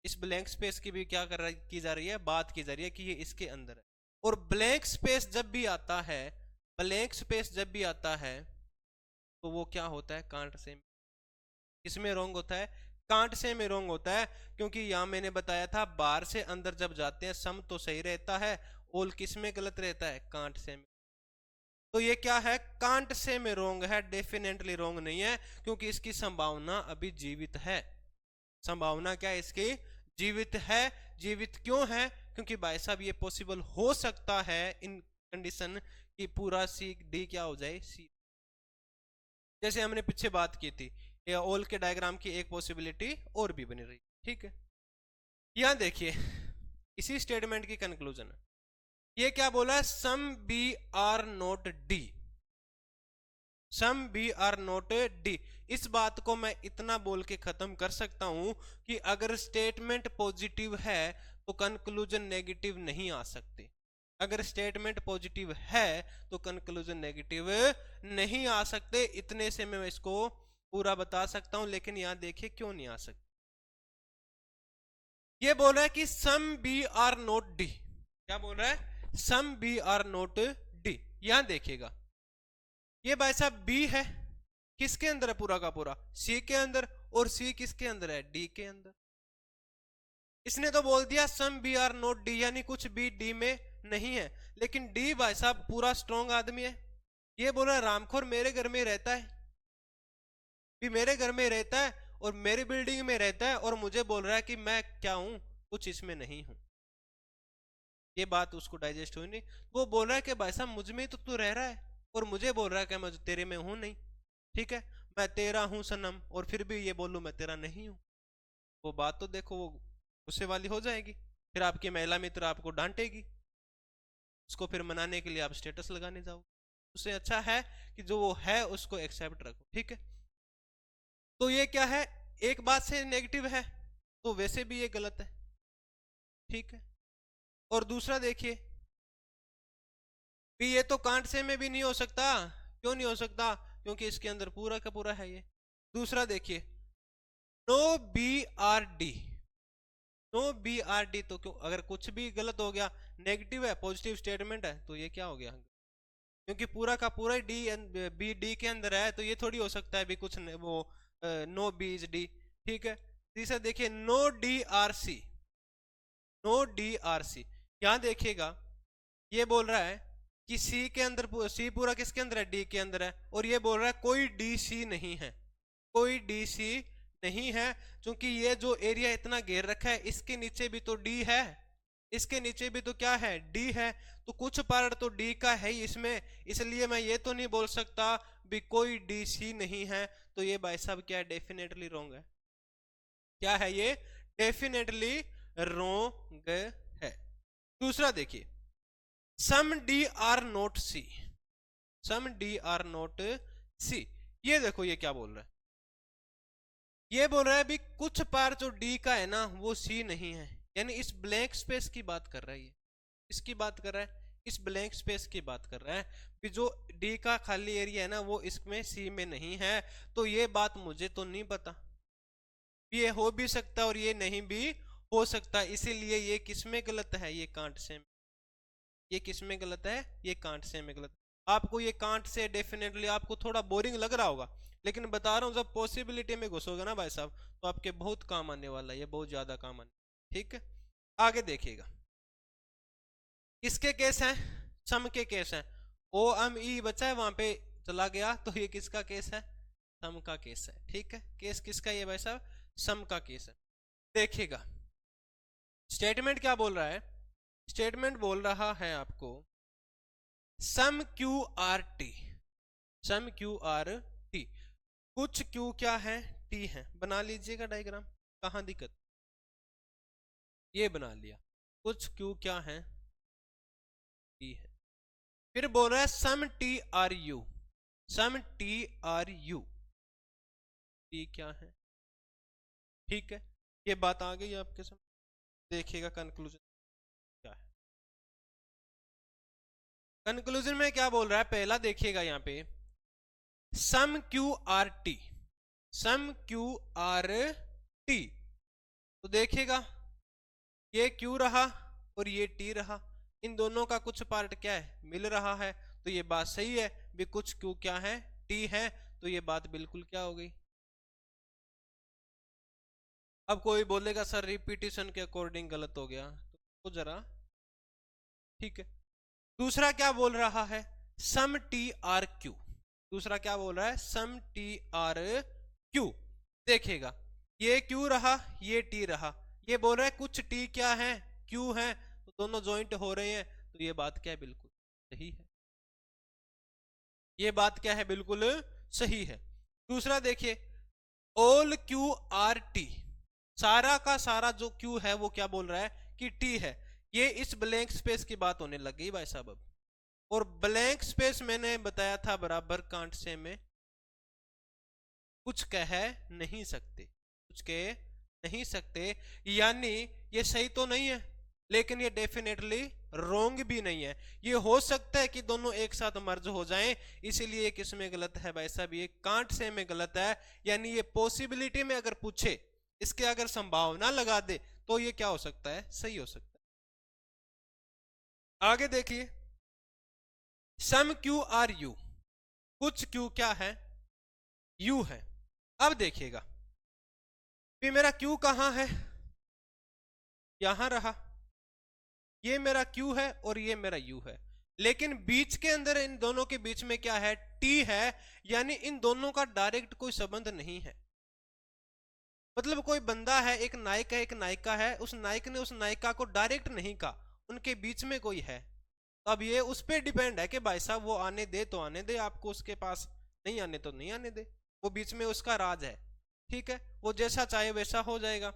इस ब्लैंक स्पेस की भी क्या की जा रही है, बात की जा रही है कि ये इसके अंदर है। और ब्लैंक स्पेस जब भी आता है, ब्लैंक स्पेस जब भी आता है तो वो क्या होता है, कांट से, किसमें रोंग होता है, कांट से में रोंग होता है। क्योंकि यहां मैंने बताया था बाहर से अंदर जब जाते हैं सम तो सही रहता है, ओल किस में गलत रहता है, कांट से में। तो ये क्या है, कांट से में रोंग है, डेफिनेटली रोंग नहीं है, क्योंकि इसकी संभावना अभी जीवित है। संभावना क्या है इसकी, जीवित है। जीवित क्यों है, क्योंकि भाई साहब ये पॉसिबल हो सकता है इन कंडीशन कि पूरा सी डी क्या हो जाए सी, जैसे हमने पीछे बात की थी, या ऑल के डायग्राम की एक पॉसिबिलिटी और भी बनी रही। ठीक है, यहां देखिए इसी स्टेटमेंट की कंक्लूजन है, ये क्या बोला है, some B are not D, some B are not D. इस बात को मैं इतना बोल के खत्म कर सकता हूं कि अगर स्टेटमेंट पॉजिटिव है तो कंक्लूजन नेगेटिव नहीं आ सकते, अगर स्टेटमेंट पॉजिटिव है तो कंक्लूजन नेगेटिव नहीं आ सकते। इतने से मैं इसको पूरा बता सकता हूं, लेकिन यहां देखिए क्यों नहीं आ सकते। ये बोल रहा है कि some B are not D, क्या बोल रहा है, some B are not D. यहां देखिएगा ये भाई साहब बी है, किसके अंदर है, पूरा का पूरा सी के अंदर, और सी किसके अंदर है, डी के अंदर। इसने तो बोल दिया some B are not D, यानी कुछ बी डी में नहीं है। लेकिन डी भाई साहब पूरा स्ट्रॉन्ग आदमी है, ये बोल रहा है रामखोर मेरे घर में रहता है, भी मेरे घर में रहता है और मेरी बिल्डिंग में रहता है, और मुझे बोल रहा है कि मैं क्या हूं, कुछ इसमें नहीं हूं। ये बात उसको डाइजेस्ट हुई नहीं। वो बोल रहा है कि भाई साहब मुझ में तो तू रह रहा है, और मुझे बोल रहा है कि मैं तेरे में हूं नहीं, ठीक है, मैं तेरा हूं सनम, और फिर भी ये बोलूं मैं तेरा नहीं हूं। वो बात तो देखो वो गुस्से वाली हो जाएगी, फिर आपकी महिला मित्र आपको डांटेगी, उसको फिर मनाने के लिए आप स्टेटस लगाने जाओ। उससे अच्छा है कि जो वो है उसको एक्सेप्ट रखो, ठीक है। तो ये क्या है, एक बात से नेगेटिव है तो वैसे भी ये गलत है, ठीक है। और दूसरा देखिए, भी ये तो कांट से में भी नहीं हो सकता, क्यों नहीं हो सकता, क्योंकि इसके अंदर पूरा का पूरा है ये। दूसरा देखिए, no B are D, no B are D, तो क्यों, अगर कुछ भी गलत हो गया, नेगेटिव है पॉजिटिव स्टेटमेंट है, तो ये क्या हो गया, क्योंकि पूरा का पूरा डी बी डी के अंदर है, तो ये थोड़ी हो सकता है भी कुछ वो नो बी इज डी, ठीक है। तीसरा देखिए, no D are C, no D are C. यहां देखिएगा ये बोल रहा है कि सी के अंदर, सी पूरा किसके अंदर है, डी के अंदर है, और ये बोल रहा है कोई डी सी नहीं है, कोई डी सी नहीं है, क्योंकि ये जो एरिया इतना घेर रखा है इसके नीचे भी तो डी है, इसके नीचे भी तो क्या है, डी है, तो कुछ पार्ट तो डी का है ही इसमें, इसलिए मैं ये तो नहीं बोल सकता भी कोई डी सी नहीं है। तो ये भाई साहब क्या है, डेफिनेटली रॉन्ग है, क्या है ये, डेफिनेटली रॉन्ग है। दूसरा देखिए, सम डी आर नोट सी, सम डी आर नोट सी। ये देखो ये क्या बोल रहा है, ये बोल रहा है भी कुछ पार्ट जो डी का है ना वो सी नहीं है, यानी इस ब्लैंक स्पेस की बात कर रहा है, ये इसकी बात कर रहा है, इस ब्लैंक स्पेस की बात कर रहा है कि जो डी का खाली एरिया है ना वो इसमें सी में नहीं है। तो ये बात मुझे तो नहीं पता, ये हो भी सकता और ये नहीं भी हो सकता, इसीलिए ये किसमें गलत है, ये कांट से, ये किसमें गलत है, ये कांट से में गलत। आपको ये कांट से डेफिनेटली आपको थोड़ा बोरिंग लग रहा होगा, लेकिन बता रहा हूँ जब पॉसिबिलिटी में घुसोगे ना भाई साहब तो आपके बहुत काम आने वाला है, ये बहुत ज्यादा काम आने, ठीक है। आगे देखिएगा, किसके केस हैं, सम के केस हैं, ओ एम ई बचा है वहां पे चला गया, तो ये किसका केस है, सम का केस है, ठीक है। केस किसका, ये भाई साहब सम का केस है। देखिएगा स्टेटमेंट क्या बोल रहा है, स्टेटमेंट बोल रहा है आपको सम Q R T, some Q R T, कुछ क्यू क्या है, टी है। बना लीजिएगा डायग्राम, कहां दिक्कत, ये बना लिया, कुछ क्यू क्या है, टी है। फिर बोल रहा है some T are U, some T are U, T क्या है, ठीक है। ये बात आ गई आपके समझ, देखिएगा कंक्लूजन क्या है। कंक्लूजन में क्या बोल रहा है, पहला देखिएगा यहाँ पे सम Q R T, some Q R T, तो देखिएगा ये क्यू रहा और ये टी रहा, इन दोनों का कुछ पार्ट क्या है, मिल रहा है, तो ये बात सही है भी कुछ क्यू क्या है, टी है, तो ये बात बिल्कुल क्या हो गई। अब कोई बोलेगा सर रिपीटिशन के अकॉर्डिंग गलत हो गया, तो जरा ठीक है। दूसरा क्या बोल रहा है, सम टी आर क्यू, दूसरा क्या बोल रहा है, सम टी आर क्यू। देखिएगा ये क्यू रहा ये टी रहा, ये बोल रहा है कुछ टी क्या है, क्यू है, तो दोनों ज्वाइंट हो रहे हैं, तो ये बात क्या है, बिल्कुल सही है, ये बात क्या है, बिल्कुल सही है। दूसरा देखिए ऑल क्यू आर टी, सारा का सारा जो क्यू है वो क्या बोल रहा है कि टी है, ये इस ब्लैंक स्पेस की बात होने लग गई भाई साहब अब। और ब्लैंक स्पेस मैंने बताया था बराबर कांट से में कुछ कह नहीं सकते, कुछ कह नहीं सकते, यानी ये सही तो नहीं है लेकिन ये डेफिनेटली रोंग भी नहीं है। ये हो सकता है कि दोनों एक साथ मर्ज हो जाएं, इसीलिए किसमें गलत है भाई साहब, ये कांट से में गलत है। यानी ये पॉसिबिलिटी में अगर पूछे, इसके अगर संभावना लगा दे तो ये क्या हो सकता है, सही हो सकता है। आगे देखिए, सम क्यू आर यू, कुछ क्यू क्या है, यू है। अब देखिएगा भी मेरा क्यू कहां है, यहां रहा, ये मेरा क्यू है और ये मेरा यू है, लेकिन बीच के अंदर इन दोनों के बीच में क्या है, टी है। यानी इन दोनों का डायरेक्ट कोई संबंध नहीं है। मतलब कोई बंदा है, एक नायक है एक नायिका है, उस नायक ने उस नायिका को डायरेक्ट नहीं कहा, उनके बीच में कोई है। अब ये उस पर डिपेंड है कि भाई साहब वो आने दे तो आने दे आपको उसके पास, नहीं आने तो नहीं आने दे, वो बीच में उसका राज है। ठीक है, वो जैसा चाहे वैसा हो जाएगा।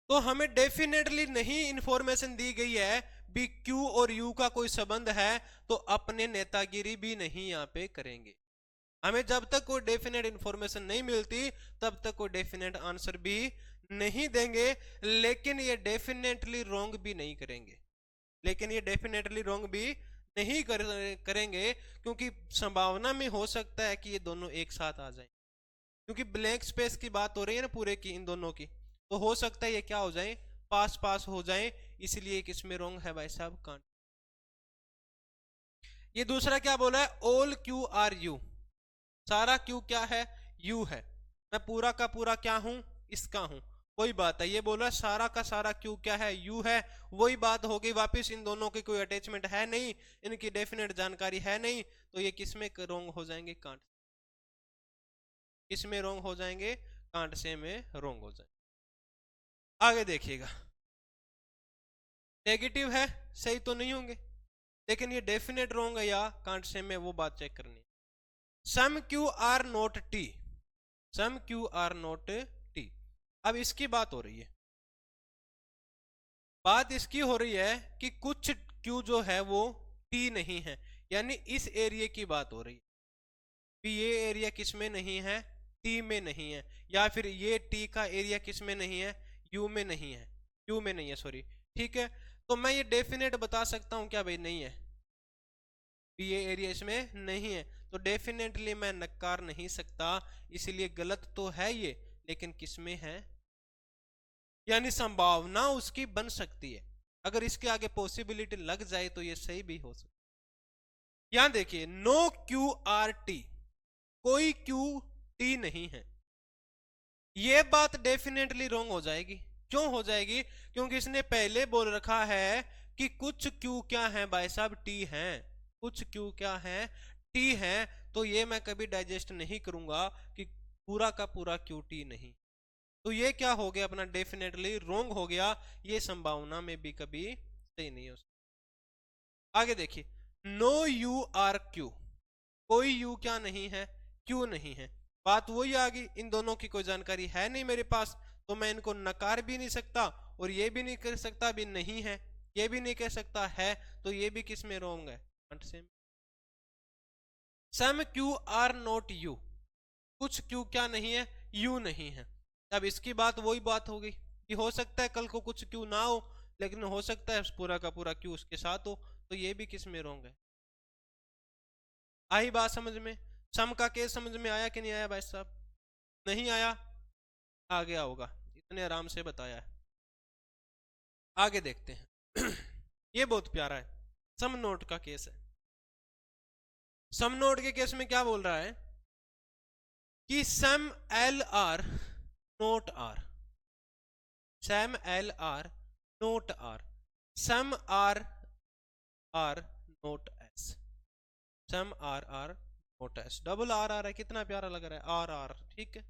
तो हमें डेफिनेटली नहीं इंफॉर्मेशन दी गई है भी क्यू और यू का कोई संबंध है, तो अपने नेतागिरी भी नहीं यहाँ पे करेंगे। हमें जब तक कोई डेफिनेट इंफॉर्मेशन नहीं मिलती तब तक कोई डेफिनेट आंसर भी नहीं देंगे। लेकिन ये डेफिनेटली रॉन्ग भी नहीं करेंगे, लेकिन ये डेफिनेटली रॉन्ग भी नहीं करेंगे, क्योंकि संभावना में हो सकता है कि ये दोनों एक साथ आ जाएं, क्योंकि ब्लैंक स्पेस की बात हो रही है ना पूरे की, इन दोनों की, तो हो सकता है ये क्या हो जाए, पास पास हो जाए। इसलिए किसमें रॉन्ग है भाई साहब, कांट। ये दूसरा क्या बोला है, ऑल क्यू आर यू, सारा क्यू क्या है, यू है। मैं पूरा का पूरा क्या हूं, इसका हूं। वही बात है, ये बोला सारा का सारा क्यू क्या है, यू है। वही बात हो गई वापिस, इन दोनों की कोई अटैचमेंट है नहीं, इनकी डेफिनेट जानकारी है नहीं, तो ये किसमें रॉन्ग हो जाएंगे, कांट। किसमें रॉन्ग हो जाएंगे, कांट से में रॉन्ग हो जाएंगे। आगे देखिएगा, नेगेटिव है, सही तो नहीं होंगे, लेकिन ये डेफिनेट रॉन्ग है या कांट से में, वो बात चेक करनी है। Some Q are not T, some Q are not T. अब इसकी बात हो रही है, बात इसकी हो रही है कि कुछ क्यू जो है वो टी नहीं है, यानी इस एरिया की बात हो रही है कि ये एरिया किस में नहीं है, टी में नहीं है, या फिर ये टी का एरिया किस में नहीं है, यू में नहीं है, यू में नहीं है, सॉरी। ठीक है, तो मैं ये डेफिनेट बता सकता हूं क्या भाई, नहीं है, कि ये एरिया इसमें नहीं है, तो डेफिनेटली मैं नकार नहीं सकता, इसलिए गलत तो है ये, लेकिन किसमें है, यानी संभावना उसकी बन सकती है। अगर इसके आगे पॉसिबिलिटी लग जाए तो ये सही भी हो सकता है। यहां देखिए, नो क्यू आर टी, कोई क्यू टी नहीं है, ये बात डेफिनेटली रॉन्ग हो जाएगी। क्यों हो जाएगी, क्योंकि इसने पहले बोल रखा है कि कुछ क्यू क्या है भाई साहब, टी है, कुछ क्यू क्या है, टी है। तो ये मैं कभी डाइजेस्ट नहीं करूंगा कि पूरा का पूरा क्यू टी नहीं, तो ये क्या हो गया अपना, डेफिनेटली रॉन्ग हो गया, ये संभावना में भी कभी सही नहीं हो सकता। आगे देखिए, नो यू आर क्यू, कोई यू क्या नहीं है, क्यू नहीं है। बात वही आ गई, इन दोनों की कोई जानकारी है नहीं मेरे पास, तो मैं इनको नकार भी नहीं सकता और ये भी नहीं कर सकता भी नहीं है, ये भी नहीं कह सकता है, तो ये भी किस में रॉन्ग है, some Q are not you, कुछ क्यू क्या नहीं है, यू नहीं है। अब इसकी बात वही बात हो गई कि हो सकता है कल को कुछ क्यू ना हो, लेकिन हो सकता है पूरा का पूरा क्यू उसके साथ हो, तो ये भी किस में रॉन्ग है। आई बात समझ में, सम का केस समझ में आया कि नहीं आया भाई साहब, नहीं आया, आ गया होगा, इतने आराम से बताया है। आगे देखते हैं ये बहुत प्यारा है, सम नोट का केस है। सम नोट के केस में क्या बोल रहा है कि some L are not R, some L are not R, some R are not S, some R are not S, double R R है, कितना प्यारा लग रहा है, आर आर। ठीक है,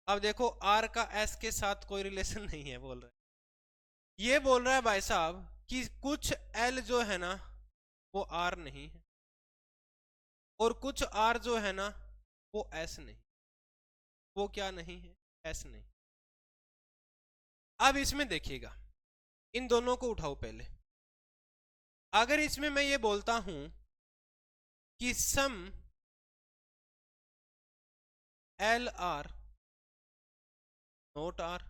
अब देखो आर का एस के साथ कोई रिलेशन नहीं है, बोल रहा है, ये बोल रहा है भाई साहब कि कुछ एल जो है ना वो आर नहीं है, और कुछ आर जो है ना वो एस नहीं, वो क्या नहीं है, एस नहीं। अब इसमें देखिएगा, इन दोनों को उठाओ पहले। अगर इसमें मैं ये बोलता हूं कि some L are not are,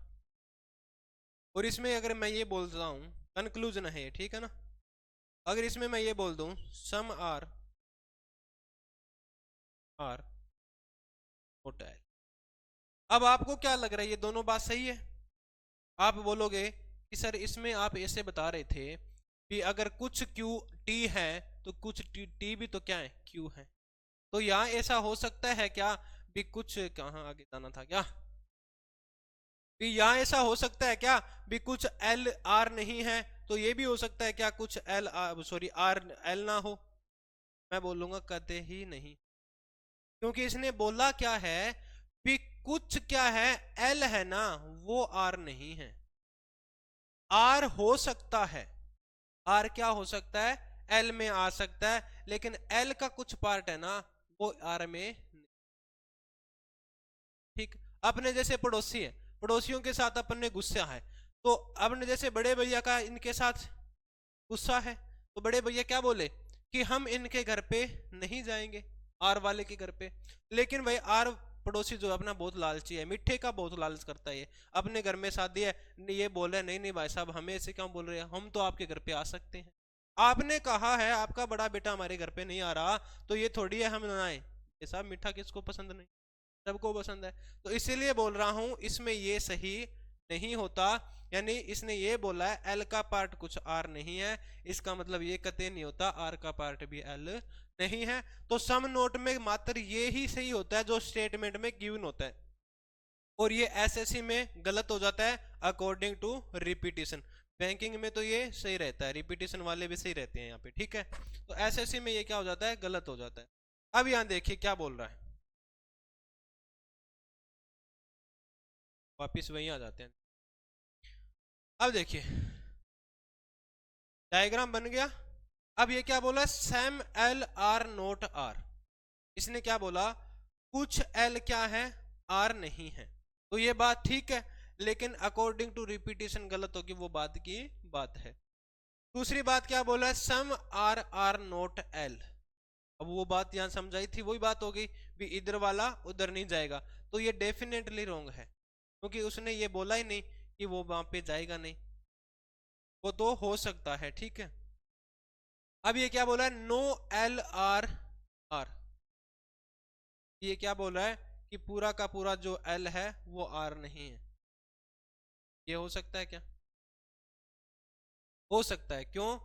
और इसमें अगर मैं ये बोलता हूं, कंक्लूजन है ठीक है ना, अगर इसमें मैं ये बोल दूं some R are not L, अब आपको क्या लग रहा है, ये दोनों बात सही है? आप बोलोगे कि सर इसमें आप ऐसे बता रहे थे कि अगर कुछ क्यू टी है तो कुछ टी भी तो क्या है, क्यू है। तो यहाँ ऐसा हो सकता है क्या भी कुछ, कहाँ आगे जाना था क्या, कि यहाँ ऐसा हो सकता है क्या भी कुछ एल आर नहीं है, तो ये भी हो सकता है क्या कुछ एल सॉरी आर एल ना हो? मैं बोलूंगा कतई ही नहीं, क्योंकि इसने बोला क्या है भी कुछ क्या है, एल है ना, वो आर नहीं है। आर हो सकता है, आर क्या हो सकता है, एल में आ सकता है, लेकिन एल का कुछ पार्ट है ना वो आर में नहीं। ठीक, अपने जैसे पड़ोसी है, पड़ोसियों के साथ अपन ने गुस्सा है, तो अपने जैसे बड़े भैया का इनके साथ गुस्सा है, तो बड़े भैया क्या बोले कि हम इनके घर पे नहीं जाएंगे, आर वाले के घर पे। लेकिन भाई आर पड़ोसी जो अपना बहुत लालची है, मिठे का बहुत लालच करता है, ये अपने घर में शादी है, ये बोले नहीं नहीं भाई साहब हमें ऐसे क्यों बोल रहे हैं, हम तो आपके घर पे आ सकते हैं। आपने कहा है आपका बड़ा बेटा हमारे घर पे नहीं आ रहा, तो ये थोड़ी है हम ना आए। ये साहब मीठा किसको पसंद नहीं, सबको पसंद है। तो इसीलिए बोल रहा हूं इसमें ये सही नहीं होता, यानी इसने ये बोला है एल का पार्ट कुछ आर नहीं है, इसका मतलब ये कतई नहीं होता आर का पार्ट भी एल नहीं है। तो सम नोट में मात्र ये ही सही होता है जो स्टेटमेंट में गिवन होता है, और ये एसएससी में गलत हो जाता है अकॉर्डिंग टू रिपीटिशन। बैंकिंग में तो ये सही रहता है, रिपीटिशन वाले भी सही रहते हैं यहाँ पे, ठीक है। तो एसएससी में ये क्या हो जाता है, गलत हो जाता है। अब यहाँ देखिए क्या बोल रहा है, वापिस वहीं आ जाते हैं। अब देखिए डायग्राम बन गया। अब ये क्या बोला, some L are not R, इसने क्या बोला कुछ एल क्या है, आर नहीं है। तो ये बात ठीक है, लेकिन अकॉर्डिंग टू रिपीटिशन गलत होगी, वो बात की बात है। दूसरी बात क्या बोला है, some R are not L, अब वो बात यहां समझाई थी, वही बात हो गई भी इधर वाला उधर नहीं जाएगा, तो ये डेफिनेटली रॉन्ग है, क्योंकि उसने ये बोला ही नहीं कि वो वहां पे जाएगा नहीं, वो तो हो सकता है, ठीक है। अब ये क्या बोला है, नो एल आर आर, ये क्या बोला है कि पूरा का पूरा जो एल है वो आर नहीं है। ये हो सकता है क्या, हो सकता है, क्यों?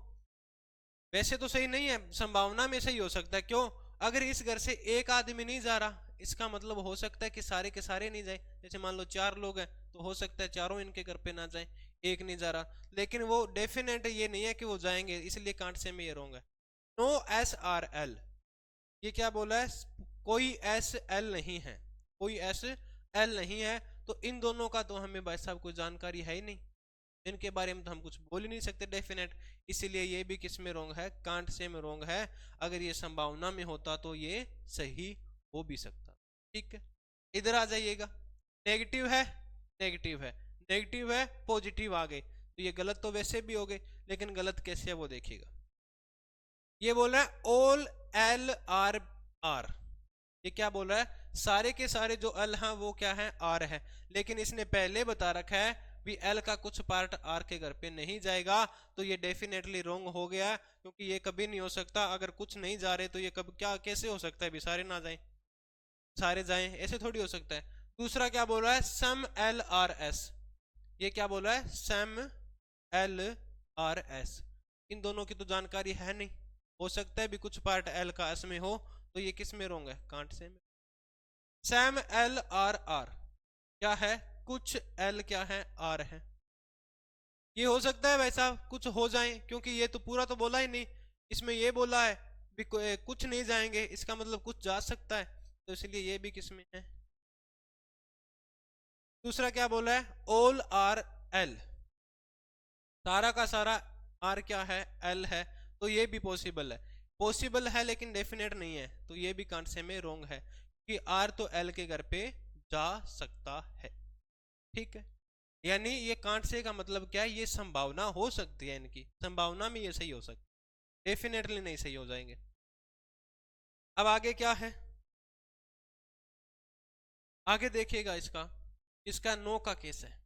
वैसे तो सही नहीं है, संभावना में सही हो सकता है, क्यों? अगर इस घर से एक आदमी नहीं जा रहा, इसका मतलब हो सकता है कि सारे के सारे नहीं जाए। जैसे मान लो 4 लोग हैं, तो हो सकता है चारों इनके घर पे ना जाए, एक नहीं जा रहा, लेकिन वो डेफिनेट ये नहीं है कि वो जाएंगे, इसलिए कांट से में ये रॉन्ग है। नो एस आर एल, ये क्या बोला है, कोई एस एल नहीं है, कोई एस एल नहीं है। तो इन दोनों का तो हमें भाई साहब कोई जानकारी है ही नहीं, इनके बारे में तो हम कुछ बोल ही नहीं सकते डेफिनेट, इसीलिए ये भी किस में रोंग है, कांट से में रोंग है। अगर ये संभावना में होता तो ये सही हो भी सकता, ठीक है। इधर आ जाइएगा, नेगेटिव है, नेगेटिव है, नेगेटिव है, पॉजिटिव आ गए, तो ये गलत तो वैसे भी हो गए, लेकिन गलत कैसे है वो देखिएगा। ये बोल रहा है ऑल एल आर आर, ये क्या बोल रहा है, सारे के सारे जो एल हैं वो क्या है, आर है, लेकिन इसने पहले बता रखा है भी एल का कुछ पार्ट आर के घर पे नहीं जाएगा, तो ये डेफिनेटली रॉन्ग हो गया, क्योंकि ये कभी नहीं हो सकता। अगर कुछ नहीं जा रहे तो ये कब क्या कैसे हो सकता है भी सारे ना जाएं, सारे जाएं, ऐसे थोड़ी हो सकता है। दूसरा क्या बोल रहा है, सम एल आर एस, ये क्या बोल रहा है, सम एल आर एस, इन दोनों की तो जानकारी है नहीं, हो सकता है भी कुछ पार्ट एल का एस में हो, तो ये किस में रॉन्ग है, कांट से में। सैम एल आर आर क्या है, कुछ एल क्या है, आर है। ये हो सकता है वैसा कुछ हो जाए, क्योंकि ये तो पूरा तो बोला ही नहीं, इसमें ये बोला है भी कुछ नहीं जाएंगे, इसका मतलब कुछ जा सकता है, तो इसलिए ये भी किसमें है। दूसरा क्या बोला है, ऑल आर एल, सारा का सारा आर क्या है, एल है, तो ये भी पॉसिबल है, पॉसिबल है लेकिन डेफिनेट नहीं है, तो ये भी कांट से में रोंग है कि आर तो एल के घर पे जा सकता है, ठीक है। यानी ये कांट से का मतलब क्या है, ये संभावना हो सकती है, इनकी संभावना में ये सही हो सकती है, डेफिनेटली नहीं सही हो जाएंगे। अब आगे क्या है, आगे देखिएगा इसका, इसका नो का केस है।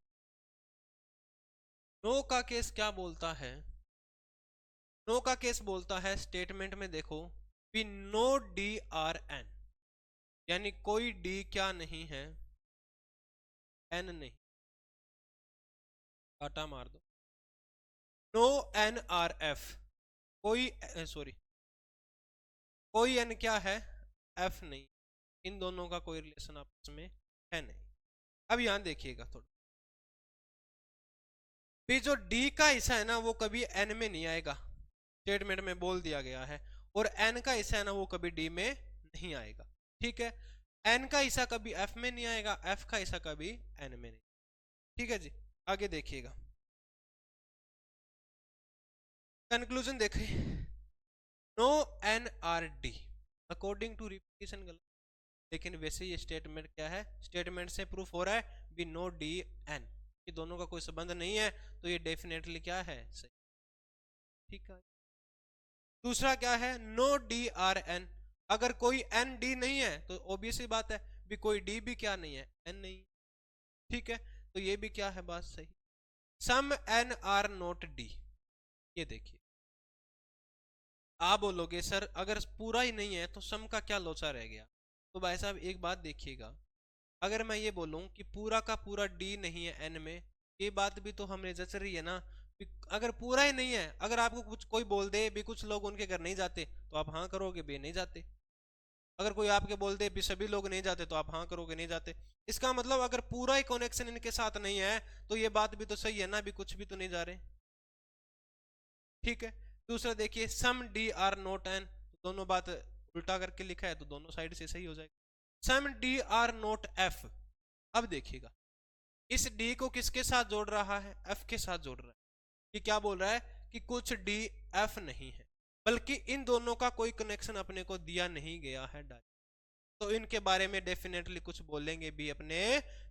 नो का केस क्या बोलता है, नो का केस बोलता है स्टेटमेंट में देखो, कि नो डी आर एन, यानी कोई डी क्या नहीं है, एन नहीं, काटा मार दो। नो एन आर एफ, कोई सॉरी, कोई एन क्या है, एफ नहीं, इन दोनों का कोई रिलेशन आपस में है नहीं। अब यहां देखिएगा थोड़ा, भी जो डी का हिस्सा है ना वो कभी एन में नहीं आएगा, स्टेटमेंट में बोल दिया गया है, और एन का हिस्सा है ना वो कभी डी में नहीं आएगा, ठीक है। एन का हिस्सा कभी एफ में नहीं आएगा, एफ का हिस्सा कभी एन में नहीं, ठीक है जी। आगे देखिएगा, कंक्लूजन देखिए, no N are D according to repetition गलत, लेकिन वैसे ये स्टेटमेंट क्या है, स्टेटमेंट से प्रूफ हो रहा है भी नो डी एन, ये दोनों का कोई संबंध नहीं है, तो ये डेफिनेटली क्या है, सही, ठीक है। दूसरा क्या है, नो डी आर एन, अगर कोई एन डी नहीं है तो ऑब्वियस सी बात है भी कोई डी भी क्या नहीं है, एन नहीं, ठीक है, तो ये भी क्या है, बात सही। सम एन आर नोट डी, ये देखिए, आप बोलोगे सर अगर पूरा ही नहीं है तो सम का क्या लोचा रह गया, तो भाई साहब एक बात देखिएगा, अगर मैं ये बोलूं कि पूरा का पूरा डी नहीं है एन में, ये बात भी तो हमें जच रही है ना, अगर पूरा ही नहीं है, अगर आपको कुछ कोई बोल दे भी कुछ लोग उनके घर नहीं जाते तो आप हाँ करोगे भी नहीं जाते, अगर कोई आपके बोल दे भी सभी लोग नहीं जाते तो आप हाँ करोगे नहीं जाते, इसका मतलब अगर पूरा ही कनेक्शन इनके साथ नहीं है तो ये बात भी तो सही है ना, भी कुछ भी तो नहीं जा रहे, ठीक है। दूसरा देखिए, सम डी आर नोट एन, दोनों बात उल्टा करके लिखा है तो दोनों साइड से सही हो जाएगा। सम डी आर नोट एफ, अब देखिएगा इस डी को किसके साथ जोड़ रहा है, एफ के साथ जोड़ रहा है, कि क्या बोल रहा है कि कुछ डी एफ नहीं है, बल्कि इन दोनों का कोई कनेक्शन अपने को दिया नहीं गया है डायरेक्ट, तो इनके बारे में डेफिनेटली कुछ बोलेंगे भी अपने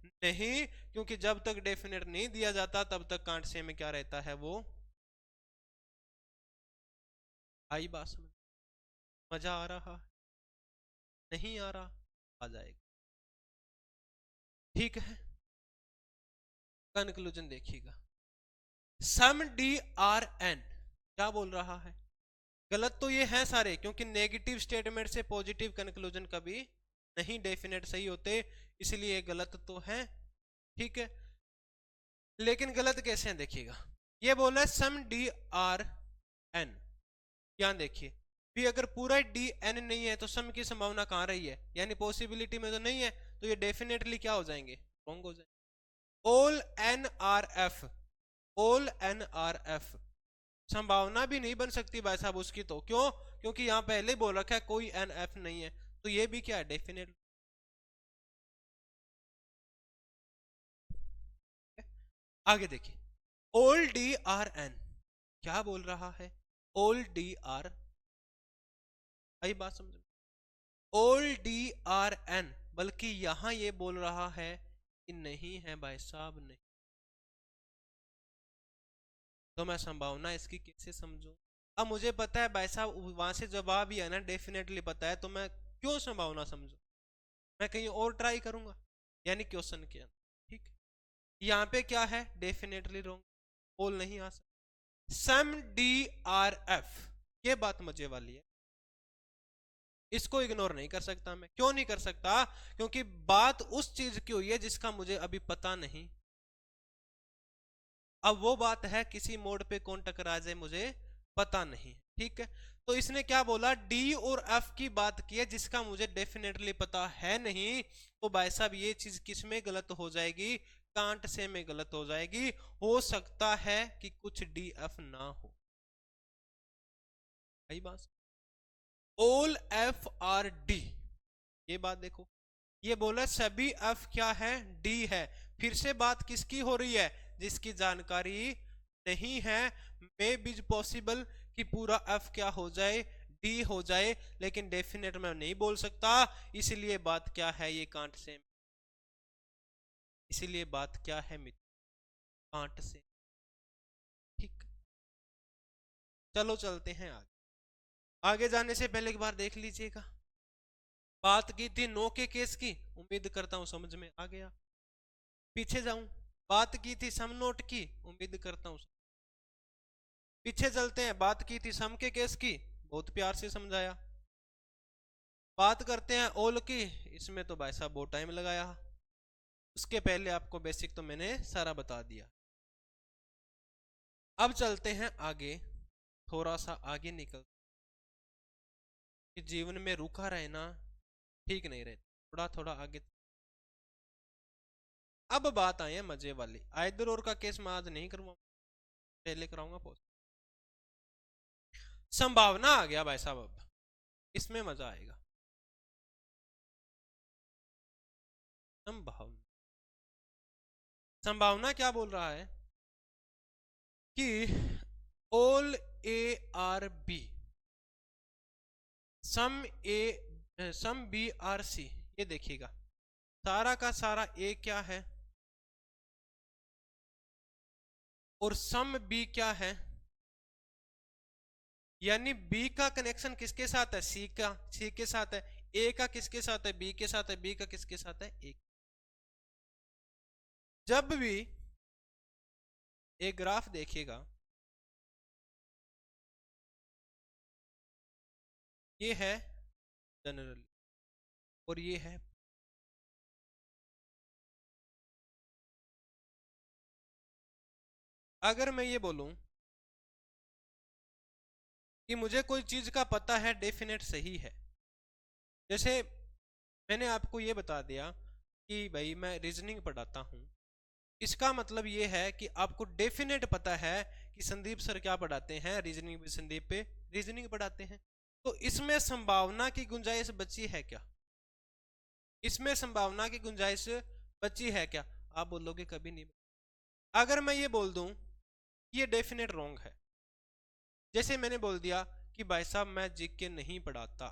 नहीं, क्योंकि जब तक डेफिनेट नहीं दिया जाता तब तक कांट से में क्या रहता है, वो आई बात समझ, मजा आ रहा, नहीं आ रहा, आ जाएगा, ठीक है। कंक्लूजन देखिएगा, सम डी आर एन क्या बोल रहा है, गलत तो ये है सारे, क्योंकि नेगेटिव स्टेटमेंट से पॉजिटिव कंक्लूजन कभी नहीं डेफिनेट सही होते, इसलिए गलत तो है, ठीक है। लेकिन गलत कैसे हैं देखिएगा, ये बोला है सम डी आर एन, यहाँ देखिए भी अगर पूरा डी एन नहीं है तो सम की संभावना कहाँ रही है, यानी पॉसिबिलिटी में तो नहीं है, तो ये डेफिनेटली क्या हो जाएंगे, रॉन्ग हो जाएंगे। All N are F, all N are F संभावना भी नहीं बन सकती भाई साहब उसकी, तो क्यों, क्योंकि यहाँ पहले बोल रखा है कोई एन एफ नहीं है, तो ये भी क्या है, डेफिनेटली। आगे देखिए, ऑल डी आर एन क्या बोल रहा है, ऑल डी आर, आई बात समझ, ऑल डी आर एन, बल्कि यहां ये बोल रहा है कि नहीं है भाई साहब नहीं, तो मैं संभावना इसकी कैसे समझूं, अब मुझे पता है भाई साहब वहां से जवाब ही है ना, डेफिनेटली पता है, तो मैं क्यों संभावना समझूं, मैं कहीं और ट्राई करूंगा, यानी क्वेश्चन के अंदर, ठीक है। यहाँ पे क्या है, डेफिनेटली रॉन्ग, बोल नहीं आ सकता। सम डी आर एफ, ये बात मजे वाली है, इसको इग्नोर नहीं कर सकता मैं, क्यों नहीं कर सकता, क्योंकि बात उस चीज की हुई है जिसका मुझे अभी पता नहीं, अब वो बात है किसी मोड पे कौन टकरा जाए मुझे पता नहीं, ठीक है। तो इसने क्या बोला, डी और एफ की बात की है जिसका मुझे डेफिनेटली पता है नहीं, तो भाई साहब ये चीज किस में गलत हो जाएगी, कांट से में गलत हो जाएगी, हो सकता है कि कुछ डी एफ ना हो, सही बात। ऑल एफ आर डी, ये बात देखो, ये बोला सभी एफ क्या है, डी है, फिर से बात किसकी हो रही है, जिसकी जानकारी नहीं है, मे बी पॉसिबल कि पूरा एफ क्या हो जाए, डी हो जाए, लेकिन डेफिनेट मैं नहीं बोल सकता, इसलिए बात क्या है, ये कांट से, इसीलिए बात क्या है मित्र, कांट से। ठीक, चलो चलते हैं आगे। आगे जाने से पहले एक बार देख लीजिएगा, बात की थी नो के केस की, उम्मीद करता हूं समझ में आ गया। पीछे जाऊं, बात की थी सम नोट की, उम्मीद करता हूं। पीछे चलते हैं, बात की थी सम के केस की, बहुत प्यार से समझाया। बात करते हैं ऑल की, इसमें तो भाई साहब बहुत टाइम लगाया। उसके पहले आपको बेसिक तो मैंने सारा बता दिया। अब चलते हैं आगे, थोड़ा सा आगे निकल, कि जीवन में रुका रहना ठीक नहीं रहता, थोड़ा थोड़ा आगे। अब बात आई है मजे वाली, आइदर और का केस मैं आज नहीं करूंगा, पहले कराऊंगा पोस्ट। संभावना आ गया भाई साहब, अब इसमें मजा आएगा। संभावना, संभावना क्या बोल रहा है कि all A are B, some B are C. ये देखिएगा, सारा का सारा ए क्या है और सम बी क्या है, यानी बी का कनेक्शन किसके साथ है, सी का, सी के साथ है। ए का किसके साथ है, बी के साथ है। बी का किसके साथ है, ए। जब भी एक ग्राफ देखिएगा, ये है जनरल और ये है, अगर मैं ये बोलूं कि मुझे कोई चीज का पता है, डेफिनेट सही है, जैसे मैंने आपको ये बता दिया कि भाई मैं रीजनिंग पढ़ाता हूं, इसका मतलब ये है कि आपको डेफिनेट पता है कि संदीप सर क्या पढ़ाते हैं, रीजनिंग विद संदीप पे रीजनिंग पढ़ाते हैं। तो इसमें संभावना की गुंजाइश बची है क्या, इसमें संभावना की गुंजाइश बची है क्या? आप बोलोगे कभी नहीं। अगर मैं ये बोल दूं ये डेफिनेट रॉन्ग है, जैसे मैंने बोल दिया कि भाई साहब मैं जीके नहीं पढ़ाता,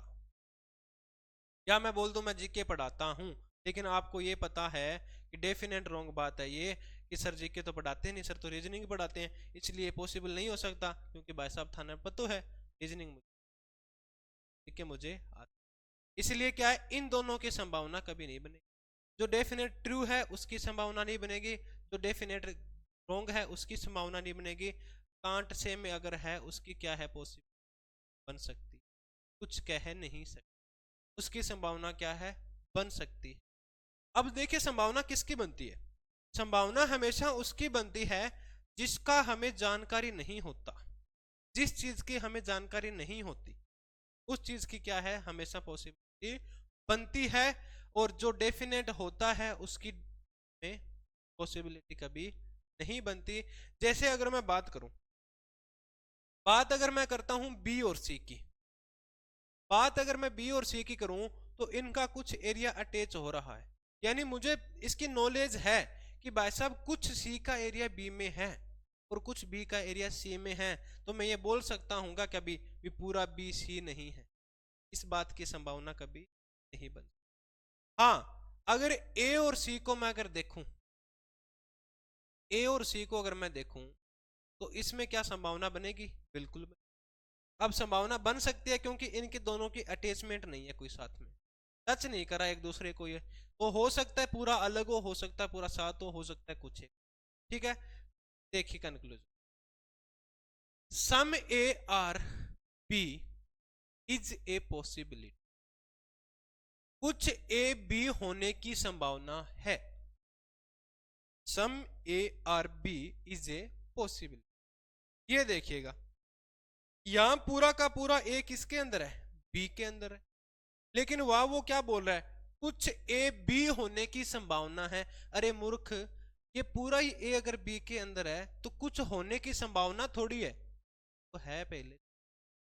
या मैं बोल दूं मैं जीके पढ़ाता हूं, लेकिन आपको ये पता है कि डेफिनेट रॉन्ग बात है ये कि सर जीके तो पढ़ाते नहीं, सर तो रीजनिंग पढ़ाते हैं, इसलिए पॉसिबल नहीं हो सकता, क्योंकि भाई साहब थाना पता है रीजनिंग जीके मुझे आता, इसलिए क्या है, इन दोनों की संभावना कभी नहीं बनेगी। जो डेफिनेट ट्रू है उसकी संभावना नहीं बनेगी, जो डेफिनेट रॉन्ग है उसकी संभावना नहीं बनेगी। कांट से में अगर है उसकी क्या है, पॉसिबल बन सकती, कुछ कह नहीं सकती, उसकी संभावना क्या है, बन सकती है। अब देखिए संभावना किसकी बनती है, संभावना हमेशा उसकी बनती है जिसका हमें जानकारी नहीं होता। जिस चीज की हमें जानकारी नहीं होती उस चीज की क्या है, हमेशा पॉसिबिलिटी बनती है, और जो डेफिनेट होता है उसकी में पॉसिबिलिटी कभी नहीं बनती। जैसे अगर मैं बात करूं, बात अगर मैं करता हूं बी और सी की, बात अगर मैं बी और सी की करूं तो इनका कुछ एरिया अटैच हो रहा है, यानी मुझे इसकी नॉलेज है कि भाई साहब कुछ सी का एरिया बी में है और कुछ बी का एरिया सी में है, तो मैं ये बोल सकता हूँ कभी भी पूरा बी सी नहीं है, इस बात की संभावना कभी नहीं बन। हाँ, अगर ए और सी को मैं अगर देखूं, ए और सी को अगर मैं देखूं तो इसमें क्या संभावना बनेगी, बिल्कुल बनेगी। अब संभावना बन सकती है क्योंकि इनके दोनों की अटैचमेंट नहीं है, कोई साथ में टच नहीं करा एक दूसरे को, ये वो हो सकता है पूरा अलग हो सकता है पूरा साथ हो सकता है कुछ है। ठीक है, देखिए conclusion, some A are B is a possibility, कुछ ए बी होने की संभावना है, some A are B is a possibility. ये देखिएगा यहां पूरा का पूरा ए किसके अंदर है, बी के अंदर है, लेकिन वह वो क्या बोल रहा है, कुछ ए बी होने की संभावना है। अरे मूर्ख, ये पूरा ही ए अगर बी के अंदर है तो कुछ होने की संभावना थोड़ी है, तो है पहले,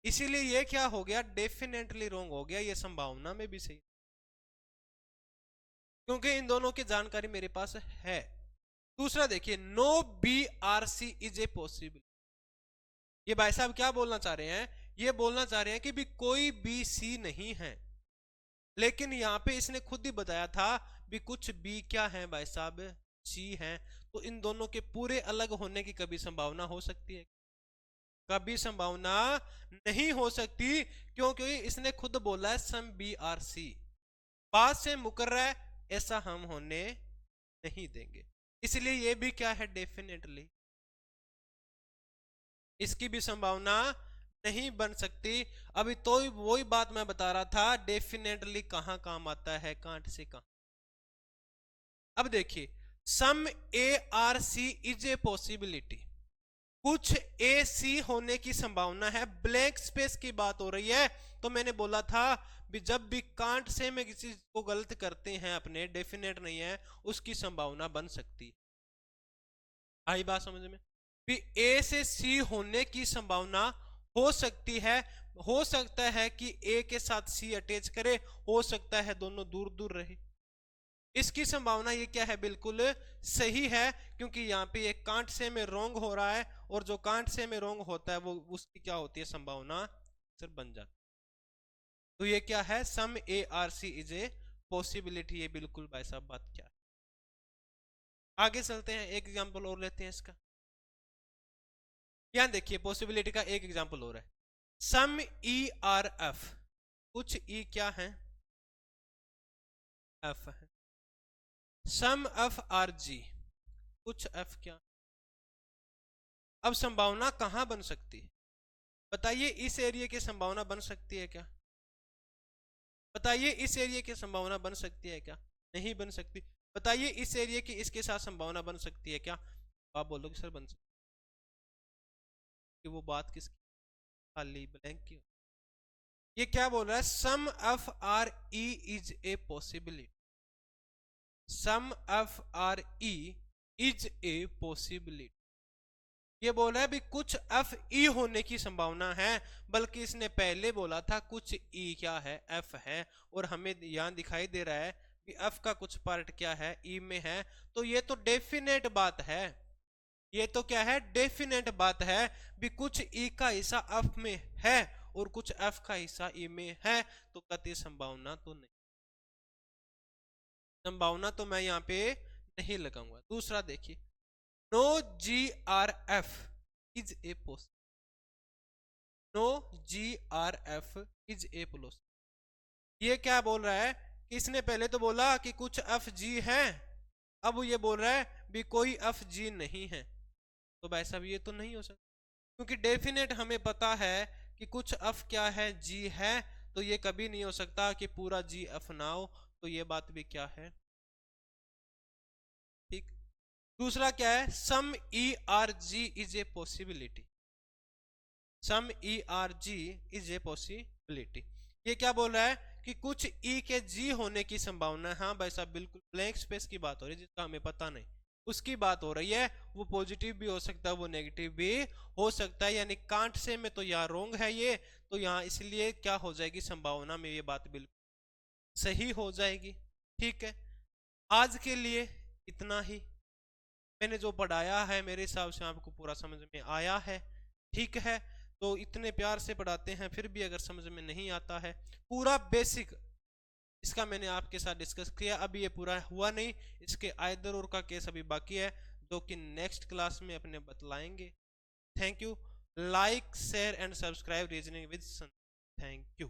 इसीलिए ये क्या हो गया, डेफिनेटली रॉन्ग हो गया, ये संभावना में भी सही, क्योंकि इन दोनों की जानकारी मेरे पास है। दूसरा देखिए, no B are C is a possible, ये भाई साहब क्या बोलना चाह रहे हैं, ये बोलना चाह रहे हैं कि भी कोई बी सी नहीं है, लेकिन यहां पे इसने खुद ही बताया था भी कुछ बी क्या है भाई साहब, सी हैं, तो इन दोनों के पूरे अलग होने की कभी संभावना हो सकती है? कभी संभावना नहीं हो सकती, क्योंकि इसने खुद बोला है सम बी आर सी, बात से मुकर रहा है, ऐसा हम होने नहीं देंगे। इसलिए ये भी क्या है, डेफिनेटली इसकी भी संभावना नहीं बन सकती। अभी तो वही बात मैं बता रहा था, डेफिनेटली कहां काम आता है, कांट से कहां। अब देखिए, some A are C is a possibility, कुछ ए सी होने की संभावना है, ब्लैंक स्पेस की बात हो रही है। तो मैंने बोला था भी जब भी कांट से में किसी को गलत करते हैं अपने, डेफिनेट नहीं है, उसकी संभावना बन सकती है। आई बात समझ में? भी ए से सी होने की संभावना हो सकती है, हो सकता है कि ए के साथ सी अटैच करे, हो सकता है दोनों दूर दूर रहे। इसकी संभावना ये क्या है, बिल्कुल सही है, क्योंकि यहाँ पे एक कांट से में रोंग हो रहा है, और जो कांट से में रोंग होता है वो उसकी क्या होती है, संभावना सर बन जाती है। तो ये क्या है, some A are C is a possibility, ये बिल्कुल भाई साहब बात क्या है। आगे चलते हैं, एक एग्जांपल और लेते हैं इसका। यहां देखिए, पॉसिबिलिटी का एक एग्जांपल और है, सम ई आर एफ, कुछ ई क्या है, एफ है। सम एफ आर जी, कुछ एफ क्या। अब संभावना कहां बन सकती है, बताइए, इस एरिया की संभावना बन सकती है क्या? बताइए, इस एरिया की संभावना बन सकती है क्या? नहीं बन सकती। बताइए, इस एरिया की इसके साथ संभावना बन सकती है क्या? आप बोलोगे सर बन सकती, कि वो बात किसकी, खाली ब्लैंक की। ये क्या बोल रहा है, some F are E is a possibility, some F are E is a possibility. ये बोला है भी कुछ एफ ई होने की संभावना है, बल्कि इसने पहले बोला था कुछ ई क्या है, एफ है, और हमें यहां दिखाई दे रहा है कि एफ का कुछ पार्ट क्या है, ई में है। तो ये तो डेफिनेट बात है, ये तो क्या है, डेफिनेट बात है भी कुछ ई का हिस्सा एफ में है और कुछ एफ का हिस्सा ई में है, तो कतई संभावना तो नहीं, संभावना तो मैं यहाँ पे नहीं लगाऊंगा। दूसरा देखिए, no G are F is a post, no G are F is a plus. ये क्या बोल रहा है कि इसने पहले तो बोला कि कुछ एफ जी है, अब ये बोल रहा है भी कोई एफ जी नहीं है। तो भाई साहब ये तो नहीं हो सकता, क्योंकि डेफिनेट हमें पता है कि कुछ एफ क्या है, जी है, तो ये कभी नहीं हो सकता कि पूरा जी एफ ना हो। तो ये बात भी क्या है, ठीक। दूसरा क्या है, some E are G is a possibility, some E are G is a possibility. ये क्या बोल रहा है कि कुछ ई के जी होने की संभावना है। हाँ भाई साहब, बिल्कुल ब्लैंक स्पेस की बात हो रही है, जिसका हमें पता नहीं, उसकी बात हो रही है। वो पॉजिटिव भी हो सकता है, वो नेगेटिव भी हो सकता है, यानी कांट से में तो यहाँ रोंग है ये, तो यहाँ इसलिए क्या हो जाएगी, संभावना में ये बात बिल्कुल सही हो जाएगी। ठीक है, आज के लिए इतना ही। मैंने जो पढ़ाया है मेरे हिसाब से आपको पूरा समझ में आया है, ठीक है। तो इतने प्यार से पढ़ाते हैं, फिर भी अगर समझ में नहीं आता है, पूरा बेसिक इसका मैंने आपके साथ डिस्कस किया। अभी ये पूरा हुआ नहीं, इसके आइदर और का केस अभी बाकी है, जो कि नेक्स्ट क्लास में अपने बतलाएंगे। Thank you. Like share and subscribe reasoning with sun. Thank you.